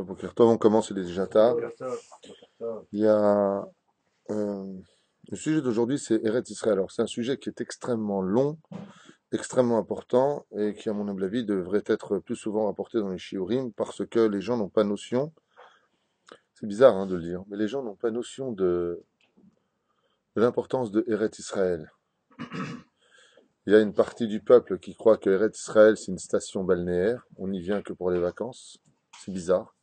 Boker Tov, on commence, il est déjà tard. Il y a, euh, le sujet d'aujourd'hui, c'est Eretz Israël. Alors, c'est un sujet qui est extrêmement long, extrêmement important, et qui, à mon humble avis, devrait être plus souvent rapporté dans les shiurim, parce que les gens n'ont pas notion, c'est bizarre hein, de le dire, mais les gens n'ont pas notion de l'importance de Eretz Israël. Il y a une partie du peuple qui croit que Eretz Israël, c'est une station balnéaire, on n'y vient que pour les vacances, c'est bizarre.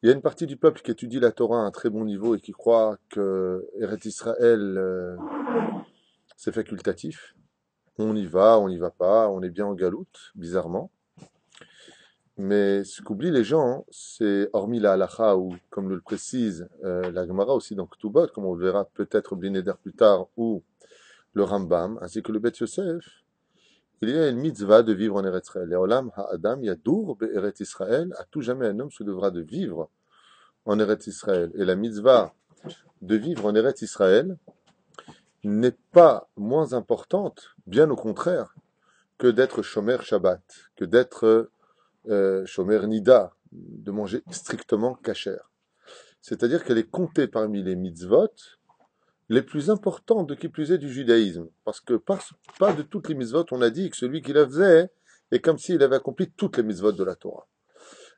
Il y a une partie du peuple qui étudie la Torah à un très bon niveau et qui croit que Eretz Israël, c'est facultatif. On y va, on n'y va pas, on est bien en galoute, bizarrement. Mais ce qu'oublient les gens, c'est, hormis la halacha, ou comme le précise la Gemara aussi dans Ketubot, comme on le verra peut-être au Blinéder plus tard, ou le Rambam, ainsi que le Bet Yosef, il y a une mitzvah de vivre en Eretz Israël. Et Olam ha'adam yadur be'Eretz Israël, à tout jamais un homme se devra de vivre en Eretz Israël. Et la mitzvah de vivre en Eretz Israël n'est pas moins importante, bien au contraire, que d'être Shomer Shabbat, que d'être Shomer Nida, de manger strictement kasher. C'est-à-dire qu'elle est comptée parmi les mitzvot les plus importantes de qui plus est du judaïsme. Parce que pas de toutes les mitzvot, on a dit que celui qui la faisait est comme s'il avait accompli toutes les mitzvot de la Torah.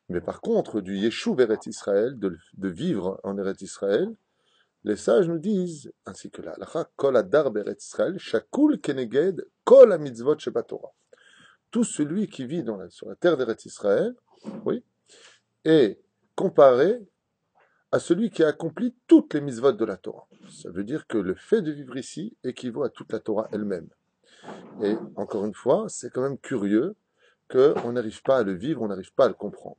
Mais par contre, du Yeshuv Eretz Israël, de vivre en Eretz Israël, les sages nous disent, ainsi que la halacha, kol adar beretz Israël, shakul keneged kol mitzvot shebatorah. Tout celui qui vit sur la terre d'Eretz Israël, oui, est comparé à celui qui a accompli toutes les mitzvot de la Torah. Ça veut dire que le fait de vivre ici équivaut à toute la Torah elle-même. Et encore une fois, c'est quand même curieux qu'on n'arrive pas à le vivre, on n'arrive pas à le comprendre.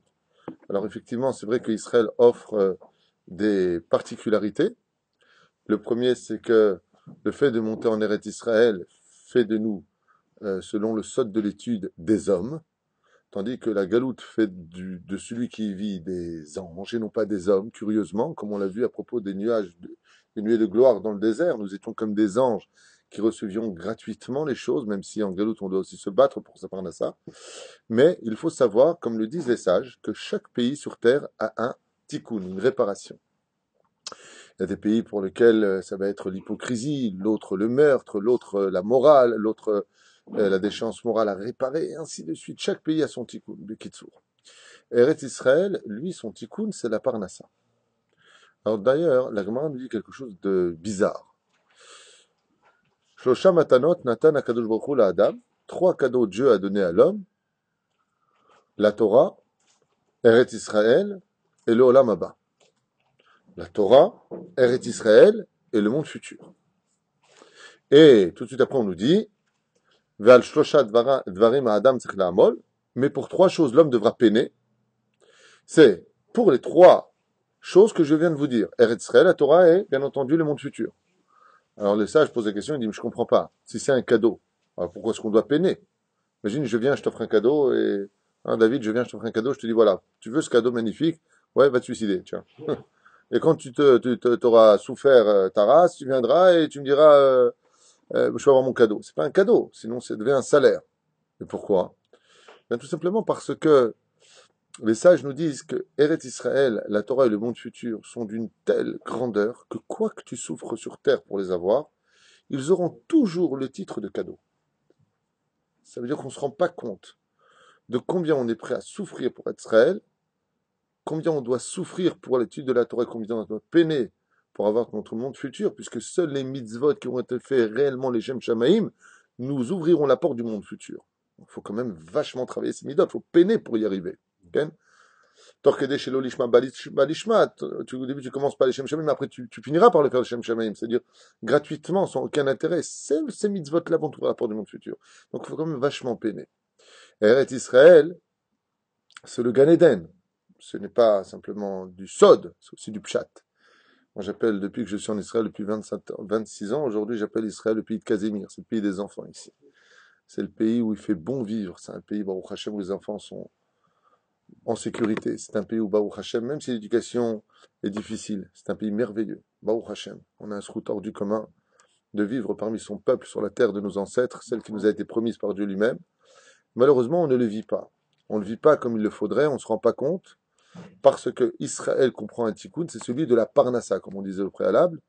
Alors effectivement, c'est vrai qu'Israël offre des particularités. Le premier, c'est que le fait de monter en Eretz Israël fait de nous, selon le sod de l'étude, des hommes, tandis que la galoute fait de celui qui y vit des anges et non pas des hommes, curieusement, comme on l'a vu à propos des nuages, des nuées de gloire dans le désert. Nous étions comme des anges qui recevions gratuitement les choses, même si en galoute on doit aussi se battre pour sa parnassa. Mais il faut savoir, comme le disent les sages, que chaque pays sur terre a un tikkun, une réparation. Il y a des pays pour lesquels ça va être l'hypocrisie, l'autre le meurtre, l'autre la morale, l'autre la déchéance morale à réparer, et ainsi de suite. Chaque pays a son tikkun, de Kitsour. Eretz Israël, lui, son tikkun, c'est la parnassa. Alors d'ailleurs, la Gemara nous dit quelque chose de bizarre. Shlosha matanot natan akadosh baruch hu la'adam. 3 cadeaux Dieu a donné à l'homme, la Torah, Eretz Israël et le Olam Haba. La Torah, Eretz Israël et le monde futur. Et tout de suite après, on nous dit, mais pour 3 choses, l'homme devra peiner. C'est pour les 3 choses que je viens de vous dire. Eretz Israël, la Torah et, bien entendu, le monde futur. Alors le sage pose la question, il dit, mais je comprends pas. Si c'est un cadeau, alors pourquoi est-ce qu'on doit peiner? Imagine, je viens, je t'offre un cadeau et, hein, David, je viens, je t'offre un cadeau, je te dis, voilà, tu veux ce cadeau magnifique? Ouais, va te suicider, tiens. Et quand tu t'auras souffert ta race, tu viendras et tu me diras, je vais avoir mon cadeau. C'est pas un cadeau, sinon ça devient un salaire. Et pourquoi? Bien, tout simplement parce que les sages nous disent que Eretz Israël, la Torah et le monde futur sont d'une telle grandeur que quoi que tu souffres sur terre pour les avoir, ils auront toujours le titre de cadeau. Ça veut dire qu'on ne se rend pas compte de combien on est prêt à souffrir pour Israël, combien on doit souffrir pour l'étude de la Torah, combien on doit peiner pour avoir notre monde futur, puisque seuls les mitzvot qui ont été faits réellement, les Shem Shamaïm, nous ouvriront la porte du monde futur. Il faut quand même vachement travailler ces mitzvot, il faut peiner pour y arriver. Okay? Torkede shelo lishma balishma, au début tu commences par les Shem Shamaïm, mais après tu finiras par le faire le Shem Shamaïm, c'est-à-dire gratuitement, sans aucun intérêt. Ces mitzvot-là vont ouvrir la porte du monde futur. Donc il faut quand même vachement peiner. Eretz Israël, c'est le Gan Eden. Ce n'est pas simplement du sod, c'est aussi du pshat. Moi, j'appelle, depuis que je suis en Israël, depuis 26 ans, aujourd'hui, j'appelle Israël le pays de Casimir. C'est le pays des enfants ici. C'est le pays où il fait bon vivre. C'est un pays, Baruch Hashem, où les enfants sont en sécurité. C'est un pays où, Baruch Hashem, même si l'éducation est difficile, c'est un pays merveilleux. Baruch Hashem. On a un srout hors du commun de vivre parmi son peuple sur la terre de nos ancêtres, celle qui nous a été promise par Dieu lui-même. Malheureusement, on ne le vit pas. On ne le vit pas comme il le faudrait, on ne se rend pas compte. parce que Israël comprend un tikkun, c'est celui de la parnassa, comme on disait au préalable.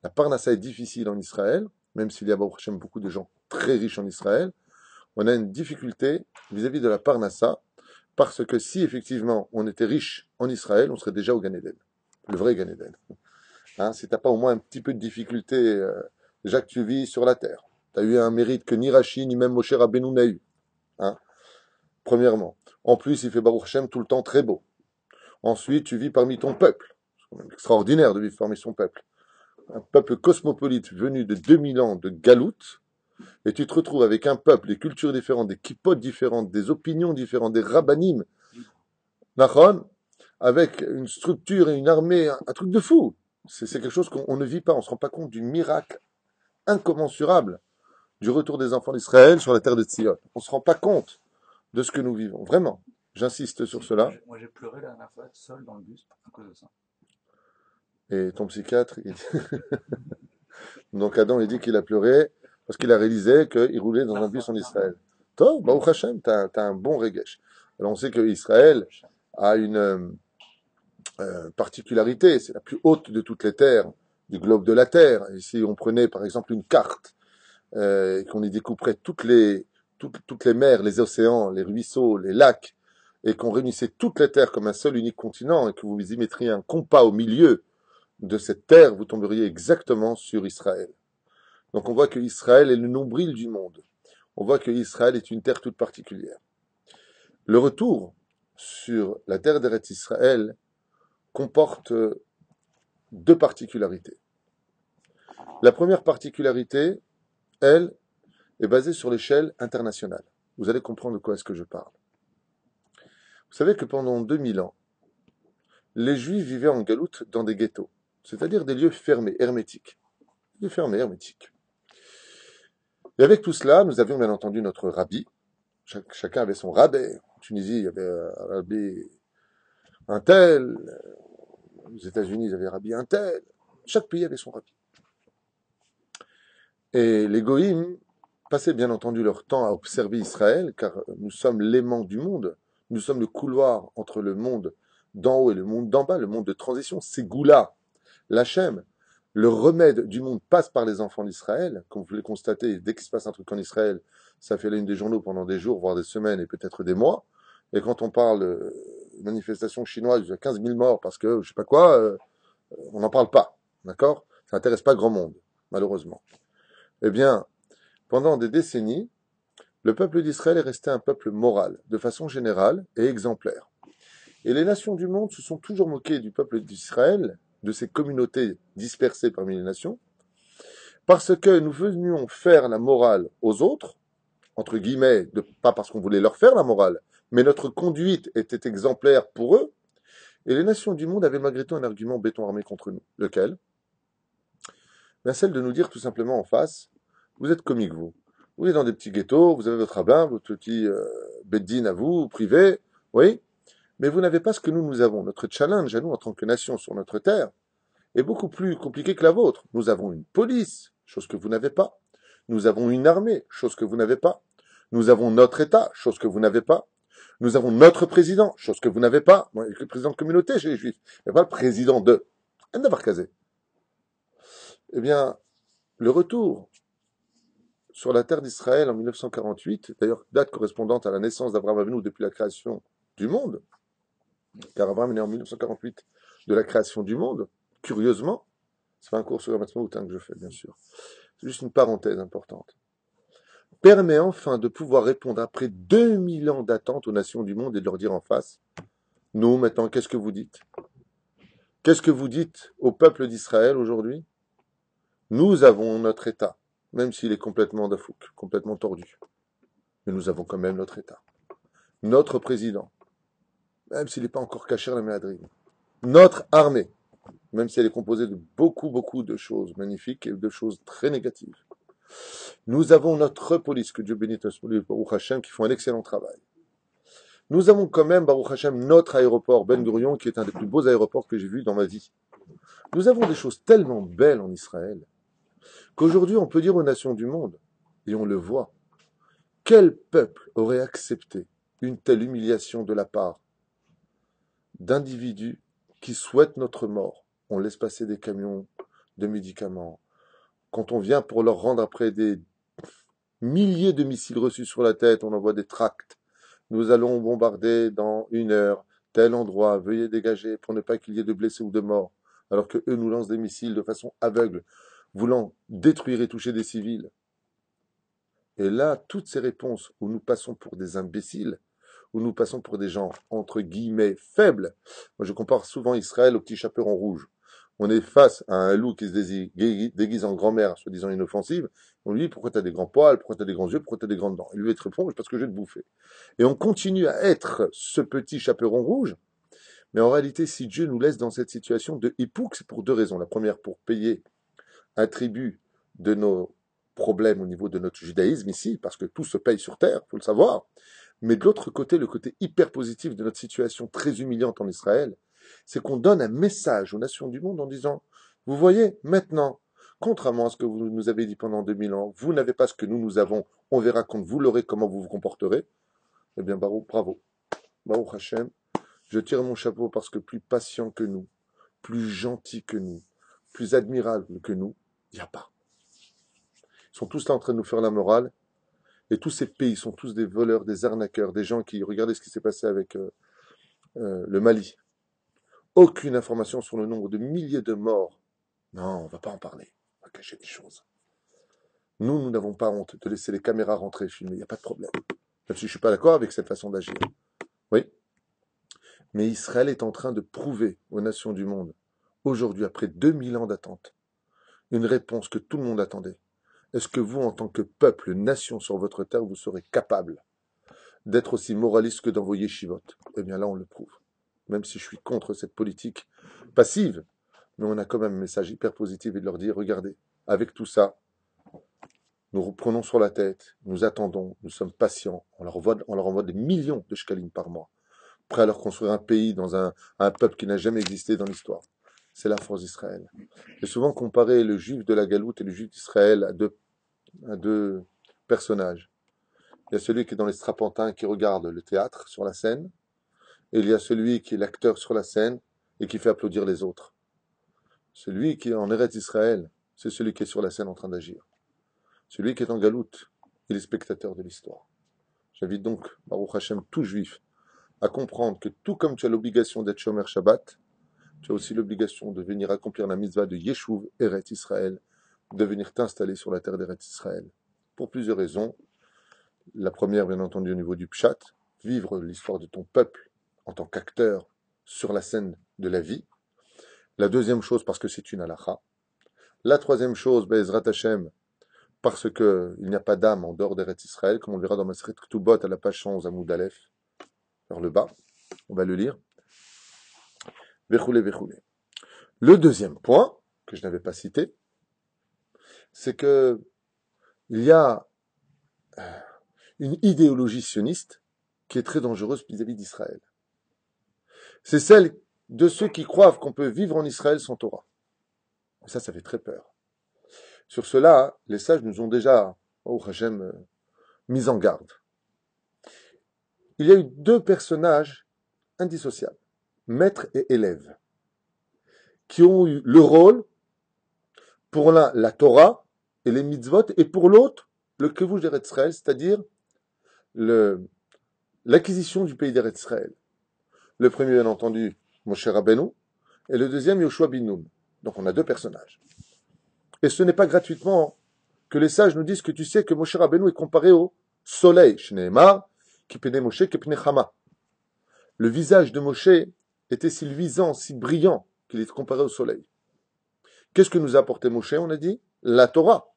La parnassa est difficile en Israël, même s'il y a Baruch Hashem, beaucoup de gens très riches en Israël. On a une difficulté vis-à-vis de la parnassa, parce que si effectivement on était riche en Israël, on serait déjà au Gan Eden, le vrai Gan Eden. Hein, si tu n'as pas au moins un petit peu de difficulté, déjà que tu vis sur la terre, tu as eu un mérite que ni Rashi ni même Moshe Rabbeinu n'a eu. Hein, premièrement. En plus, il fait Baruch Hashem tout le temps très beau. Ensuite, tu vis parmi ton peuple. C'est quand même extraordinaire de vivre parmi son peuple. Un peuple cosmopolite venu de 2000 ans de galoute, et tu te retrouves avec un peuple, des cultures différentes, des kippotes différentes, des opinions différentes, des rabbanim, nachon, avec une structure et une armée, un truc de fou. C'est quelque chose qu'on ne vit pas, on ne se rend pas compte du miracle incommensurable du retour des enfants d'Israël sur la terre de Tzion. On ne se rend pas compte de ce que nous vivons, vraiment. J'insiste sur cela. Moi, j'ai pleuré la dernière fois, seul dans le bus, à cause de ça. Et ton psychiatre, donc Adam, il dit qu'il a pleuré parce qu'il a réalisé qu'il roulait dans un bus en Israël. Toi, Baruch Hashem, t'as un bon regesh. Alors on sait que Israël a une particularité, c'est la plus haute de toutes les terres du globe de la Terre. Et si on prenait par exemple une carte et qu'on y découperait toutes les mers, les océans, les ruisseaux, les lacs, et qu'on réunissait toutes les terres comme un seul unique continent, et que vous y mettriez un compas au milieu de cette terre, vous tomberiez exactement sur Israël. Donc on voit que Israël est le nombril du monde. On voit que Israël est une terre toute particulière. Le retour sur la terre d'Eretz Israël comporte deux particularités. La première particularité, elle, est basée sur l'échelle internationale. Vous allez comprendre de quoi est-ce que je parle. Vous savez que pendant 2000 ans, les Juifs vivaient en galoute dans des ghettos, c'est-à-dire des lieux fermés, hermétiques. Des lieux fermés, hermétiques. Et avec tout cela, nous avions bien entendu notre rabbi. Chacun avait son rabbin. En Tunisie, il y avait un rabbi un tel. Aux États-Unis, ils avaient un rabbi un tel. Chaque pays avait son rabbi. Et les goïms passaient bien entendu leur temps à observer Israël, car nous sommes l'aimant du monde. Nous sommes le couloir entre le monde d'en haut et le monde d'en bas, le monde de transition. C'est Goula, l'Hachem. Le remède du monde passe par les enfants d'Israël. Comme vous pouvez le constater, dès qu'il se passe un truc en Israël, ça fait la une des journaux pendant des jours, voire des semaines et peut-être des mois. Et quand on parle de manifestation chinoise, il y a 15 000 morts parce que je sais pas quoi, on n'en parle pas. D'accord? Ça n'intéresse pas grand monde, malheureusement. Eh bien, pendant des décennies, le peuple d'Israël est resté un peuple moral, de façon générale et exemplaire. Et les nations du monde se sont toujours moquées du peuple d'Israël, de ces communautés dispersées parmi les nations, parce que nous venions faire la morale aux autres, entre guillemets, pas parce qu'on voulait leur faire la morale, mais notre conduite était exemplaire pour eux, et les nations du monde avaient malgré tout un argument béton armé contre nous. Lequel? Ben, celle de nous dire tout simplement en face, vous êtes comiques vous. Vous êtes dans des petits ghettos, vous avez votre rabbin, votre petit beddin à vous, privé, oui, mais vous n'avez pas ce que nous avons. Notre challenge à nous en tant que nation sur notre terre est beaucoup plus compliqué que la vôtre. Nous avons une police, chose que vous n'avez pas. Nous avons une armée, chose que vous n'avez pas. Nous avons notre État, chose que vous n'avez pas. Nous avons notre président, chose que vous n'avez pas. Moi, le président de communauté chez les Juifs, mais pas le président de. Eh bien, le retour sur la terre d'Israël en 1948, d'ailleurs date correspondante à la naissance d'Abraham Avinu depuis la création du monde, car Abraham est né en 1948 de la création du monde, curieusement, c'est pas un cours sur la mathématique que je fais, bien sûr, c'est juste une parenthèse importante, permet enfin de pouvoir répondre après 2000 ans d'attente aux nations du monde et de leur dire en face, nous maintenant, qu'est-ce que vous dites? Qu'est-ce que vous dites au peuple d'Israël aujourd'hui? Nous avons notre État, même s'il est complètement dafouk, complètement tordu. Mais nous avons quand même notre État. Notre président, même s'il n'est pas encore caché à la méadrine. Notre armée, même si elle est composée de beaucoup de choses magnifiques et de choses très négatives. Nous avons notre police, que Dieu bénisse, Baruch Hashem, qui font un excellent travail. Nous avons quand même, Baruch Hashem, notre aéroport Ben Gurion, qui est un des plus beaux aéroports que j'ai vus dans ma vie. Nous avons des choses tellement belles en Israël, qu'aujourd'hui on peut dire aux nations du monde, et on le voit, quel peuple aurait accepté une telle humiliation de la part d'individus qui souhaitent notre mort. On laisse passer des camions de médicaments. Quand on vient pour leur rendre après des milliers de missiles reçus sur la tête, on envoie des tracts. Nous allons bombarder dans 1 heure tel endroit, veuillez dégager pour ne pas qu'il y ait de blessés ou de morts. Alors que eux nous lancent des missiles de façon aveugle, voulant détruire et toucher des civils. Et là, toutes ces réponses où nous passons pour des imbéciles, où nous passons pour des gens, entre guillemets, faibles. Moi, je compare souvent Israël au petit chaperon rouge. On est face à un loup qui se déguise en grand-mère, soi-disant inoffensive. On lui dit, pourquoi tu as des grands poils, pourquoi tu as des grands yeux, pourquoi tu as des grandes dents. Il lui répond, parce que je vais te bouffer. Et on continue à être ce petit chaperon rouge. Mais en réalité, si Dieu nous laisse dans cette situation de hipouk, c'est pour 2 raisons. La première, pour payer un tribut de nos problèmes au niveau de notre judaïsme ici, parce que tout se paye sur terre, il faut le savoir. Mais de l'autre côté, le côté hyper positif de notre situation très humiliante en Israël, c'est qu'on donne un message aux nations du monde en disant, vous voyez, maintenant, contrairement à ce que vous nous avez dit pendant 2000 ans, vous n'avez pas ce que nous avons, on verra quand vous l'aurez, comment vous vous comporterez. Eh bien, bravo, Baruch Hashem, je tire mon chapeau parce que plus patient que nous, plus gentil que nous, plus admirable que nous, il n'y a pas. Ils sont tous là en train de nous faire la morale. Et tous ces pays sont tous des voleurs, des arnaqueurs, des gens qui... Regardez ce qui s'est passé avec le Mali. Aucune information sur le nombre de milliers de morts. Non, on ne va pas en parler. On va cacher des choses. Nous n'avons pas honte de laisser les caméras rentrer et filmer. Il n'y a pas de problème. Même si je ne suis pas d'accord avec cette façon d'agir. Oui. Mais Israël est en train de prouver aux nations du monde, aujourd'hui, après 2000 ans d'attente, une réponse que tout le monde attendait. Est-ce que vous, en tant que peuple, nation sur votre terre, vous serez capable d'être aussi moraliste que d'envoyer chivote? Eh bien là, on le prouve. Même si je suis contre cette politique passive, mais on a quand même un message hyper positif et de leur dire, regardez, avec tout ça, nous reprenons sur la tête, nous attendons, nous sommes patients, on leur envoie des millions de shkalim par mois, prêts à leur construire un pays dans un peuple qui n'a jamais existé dans l'histoire. C'est la force d'Israël. J'ai souvent comparé le juif de la Galoute et le juif d'Israël à deux personnages. Il y a celui qui est dans les strapontins qui regarde le théâtre sur la scène, et il y a celui qui est l'acteur sur la scène et qui fait applaudir les autres. Celui qui est en Eretz Israël, c'est celui qui est sur la scène en train d'agir. Celui qui est en Galoute, il est spectateur de l'histoire. J'invite donc, Baruch Hashem, tout juif, à comprendre que tout comme tu as l'obligation d'être Shomer Shabbat, tu as aussi l'obligation de venir accomplir la mitzvah de Yeshuv Eretz Israël, de venir t'installer sur la terre d'Eretz Israël. Pour plusieurs raisons. La première, bien entendu, au niveau du Pshat, vivre l'histoire de ton peuple en tant qu'acteur sur la scène de la vie. La deuxième chose, parce que c'est une halakha. La troisième chose, Be'ezrat Hashem, parce qu'il n'y a pas d'âme en dehors d'Eretz Israël, comme on le verra dans Maseret Ktubot à la page 111 à Moudalef, vers le bas. On va le lire. Vechoulé, vechoulé. Le deuxième point, que je n'avais pas cité, c'est que il y a une idéologie sioniste qui est très dangereuse vis-à-vis d'Israël. C'est celle de ceux qui croient qu'on peut vivre en Israël sans Torah. Et ça fait très peur. Sur cela, les sages nous ont déjà, mis en garde. Il y a eu 2 personnages indissociables, maître et élève, qui ont eu le rôle, pour l'un, la Torah et les mitzvot, et pour l'autre, le kevush d'Eretz Israël, c'est-à-dire l'acquisition du pays d'Eretz Israël. Le premier, bien entendu, Moshe Rabbeinu, et le deuxième, Yoshua bin Nun. Donc on a 2 personnages. Et ce n'est pas gratuitement que les sages nous disent que tu sais que Moshe Rabbeinu est comparé au soleil. Shneemar, kipene Moshe kepne Chama. Le visage de Moshe était si luisant, si brillant, qu'il est comparé au soleil. Qu'est-ce que nous a apporté Moshe, on a dit? La Torah.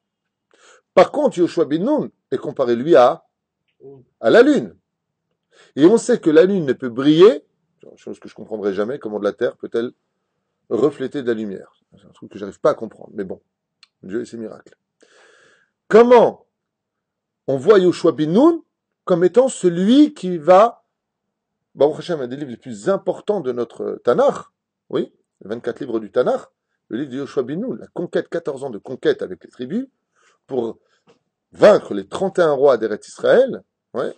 Par contre, Yoshua bin Nun est comparé, lui, à la lune. Et on sait que la lune ne peut briller, chose que je ne comprendrai jamais, comment de la terre peut-elle refléter de la lumière. C'est un truc que j'arrive pas à comprendre, mais bon, Dieu et ses miracles. Comment on voit Yoshua bin Nun comme étant celui qui va, Baruch Hashem, un des livres les plus importants de notre Tanakh, oui, les 24 livres du Tanakh, le livre de Yoshua bin Nun, la conquête, 14 ans de conquête avec les tribus, pour vaincre les 31 rois d'Eretz Israël, ouais,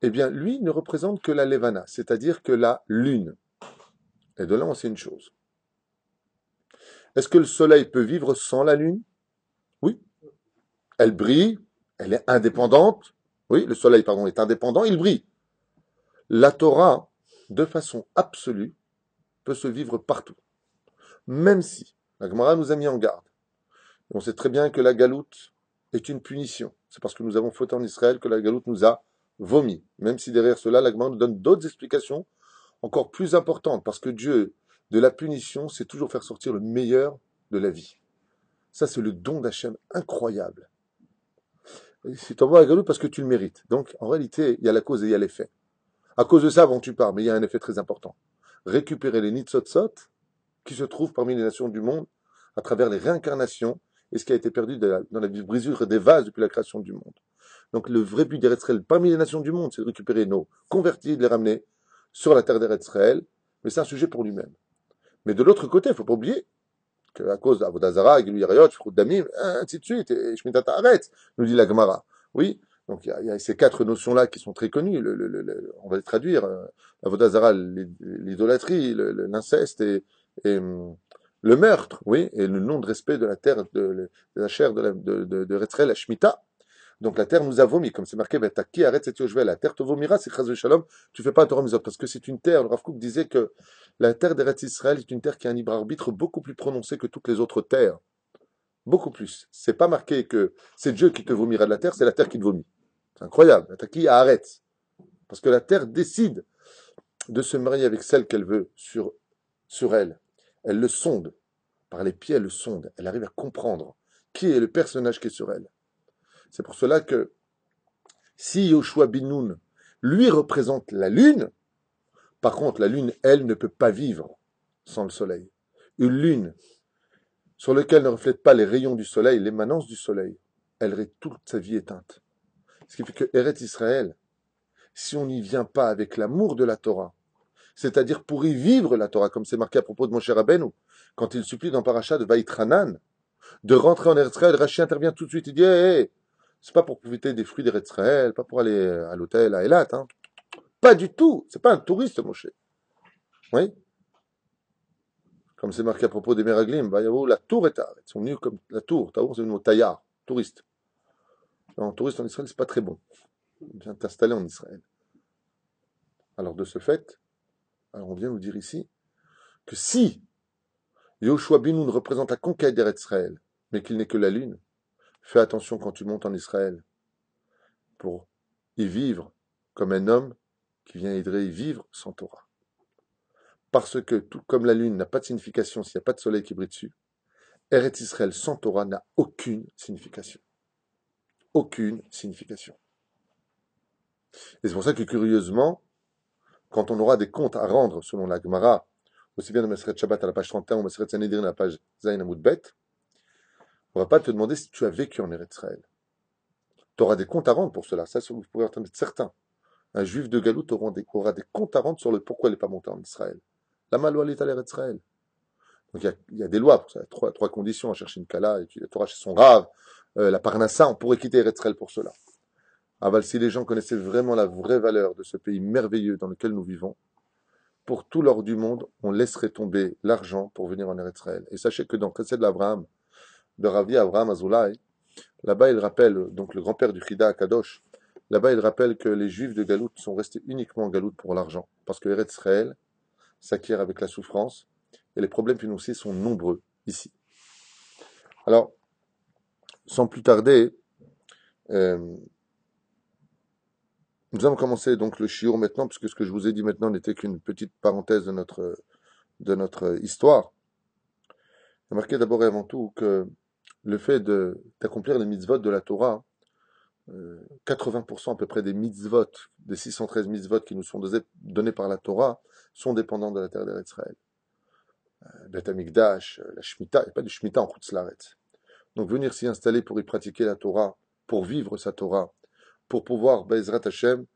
eh bien, lui ne représente que la Levana, c'est-à-dire que la lune. Et de là, on sait une chose. Est-ce que le soleil peut vivre sans la lune? Oui. Elle brille, elle est indépendante. Oui, le soleil, pardon, est indépendant, il brille. La Torah, de façon absolue, peut se vivre partout. Même si, la Gemara nous a mis en garde. On sait très bien que la galoute est une punition. C'est parce que nous avons fauté en Israël que la galoute nous a vomi. Même si derrière cela, la Gemara nous donne d'autres explications encore plus importantes. Parce que Dieu, de la punition, c'est toujours faire sortir le meilleur de la vie. Ça, c'est le don d'Hachem incroyable. Tu t'envoies la galoute parce que tu le mérites. Donc, en réalité, il y a la cause et il y a l'effet. À cause de ça, bon, tu pars, mais il y a un effet très important. Récupérer les nitzotzot qui se trouvent parmi les nations du monde à travers les réincarnations et ce qui a été perdu dans la brisure des vases depuis la création du monde. Donc le vrai but d'Eretz Israël parmi les nations du monde, c'est de récupérer nos convertis, de les ramener sur la terre d'Eretz Israël, mais c'est un sujet pour lui-même. Mais de l'autre côté, il ne faut pas oublier qu'à cause d'Avodazara, Gilou Yarayot, Shfrut Damim, ainsi de suite, et Shmitat Haaretz, nous dit la Gemara. Oui, donc il y a ces quatre notions-là qui sont très connues, on va les traduire, Avodazara, l'idolâtrie, l'inceste et le meurtre, oui, et le nom de respect de la terre, de la chair de Retzrel, la Shemitah. Donc la terre nous a vomi, comme c'est marqué, Taki arrête cette yoshvel, la terre te vomira, c'est Chaz Shalom, tu fais pas un Torah Mizot, parce que c'est une terre, le Rav Kook disait que la terre d'Eretz Israël est une terre qui a un libre arbitre beaucoup plus prononcé que toutes les autres terres. Beaucoup plus. C'est pas marqué que c'est Dieu qui te vomira de la terre, c'est la terre qui te vomit. C'est incroyable. Taki arrête. Parce que la terre décide de se marier avec celle qu'elle veut sur elle. Elle le sonde. Par les pieds, elle le sonde. Elle arrive à comprendre qui est le personnage qui est sur elle. C'est pour cela que si Yoshua bin Nun, lui représente la lune, par contre, la lune, elle, ne peut pas vivre sans le soleil. Une lune sur laquelle ne reflète pas les rayons du soleil, l'émanence du soleil, elle est toute sa vie éteinte. Ce qui fait que Eretz Israël, si on n'y vient pas avec l'amour de la Torah, c'est-à-dire pour y vivre la Torah, comme c'est marqué à propos de Moshe Rabbeinu, quand il supplie dans Paracha de Vaïtranan, de rentrer en Eretz Israël, Rashi intervient tout de suite, il dit hey, c'est pas pour profiter des fruits d'Eretz Israël, pas pour aller à l'hôtel à Eilat, hein. Pas du tout, c'est pas un touriste, Moshe. Oui, comme c'est marqué à propos des Meraglim, la tour est à, ils sont venus comme la tour, Taour c'est le mot taillard, touriste. Un touriste en Israël, c'est pas très bon. Il vient t'installer en Israël. Alors de ce fait, alors on vient nous dire ici que si Yoshua bin Nun représente la conquête d'Eretz Israël, mais qu'il n'est que la lune, fais attention quand tu montes en Israël pour y vivre comme un homme qui viendrait y vivre sans Torah. Parce que tout comme la lune n'a pas de signification s'il n'y a pas de soleil qui brille dessus, Eretz Israël sans Torah n'a aucune signification. Aucune signification. Et c'est pour ça que curieusement, quand on aura des comptes à rendre selon la Gemara, aussi bien dans Maseret Shabbat à la page 31 ou Maseret Sanhedrin à la page Zayin Amoud Bet, on ne va pas te demander si tu as vécu en Eretz Israël. Tu auras des comptes à rendre pour cela, ça vous pouvez en être certain. Un juif de Galout aura des comptes à rendre sur le pourquoi il n'est pas monté en Israël. La Malwa est à l'Eretz Israël. Donc il y a des lois pour ça, trois conditions à chercher une Kala, et puis la Torah chez son Rav, la Parnassa, on pourrait quitter Eretz Israël pour cela. Aval, si les gens connaissaient vraiment la vraie valeur de ce pays merveilleux dans lequel nous vivons, pour tout l'or du monde, on laisserait tomber l'argent pour venir en Eretz Israël. Et sachez que dans Chesed l'Abraham, de Ravi Abraham Azoulay, là-bas il rappelle, donc le grand-père du Chida Akadosh, là-bas il rappelle que les juifs de Galout sont restés uniquement en Galout pour l'argent, parce que Eretz Israël s'acquiert avec la souffrance, et les problèmes financiers sont nombreux ici. Alors, sans plus tarder, nous allons commencer donc le shiur maintenant, puisque ce que je vous ai dit maintenant n'était qu'une petite parenthèse de notre histoire. Il y a marqué d'abord et avant tout que le fait d'accomplir les mitzvot de la Torah, 80% à peu près des mitzvot, des 613 mitzvot qui nous sont donnés par la Torah, sont dépendants de la terre d'Eretz Israël. Beth Amikdash, la Shemitah, il n'y a pas de Shemitah en Chutz Laaretz. Donc venir s'y installer pour y pratiquer la Torah, pour vivre sa Torah, pour pouvoir, Be'ezrat Hashem,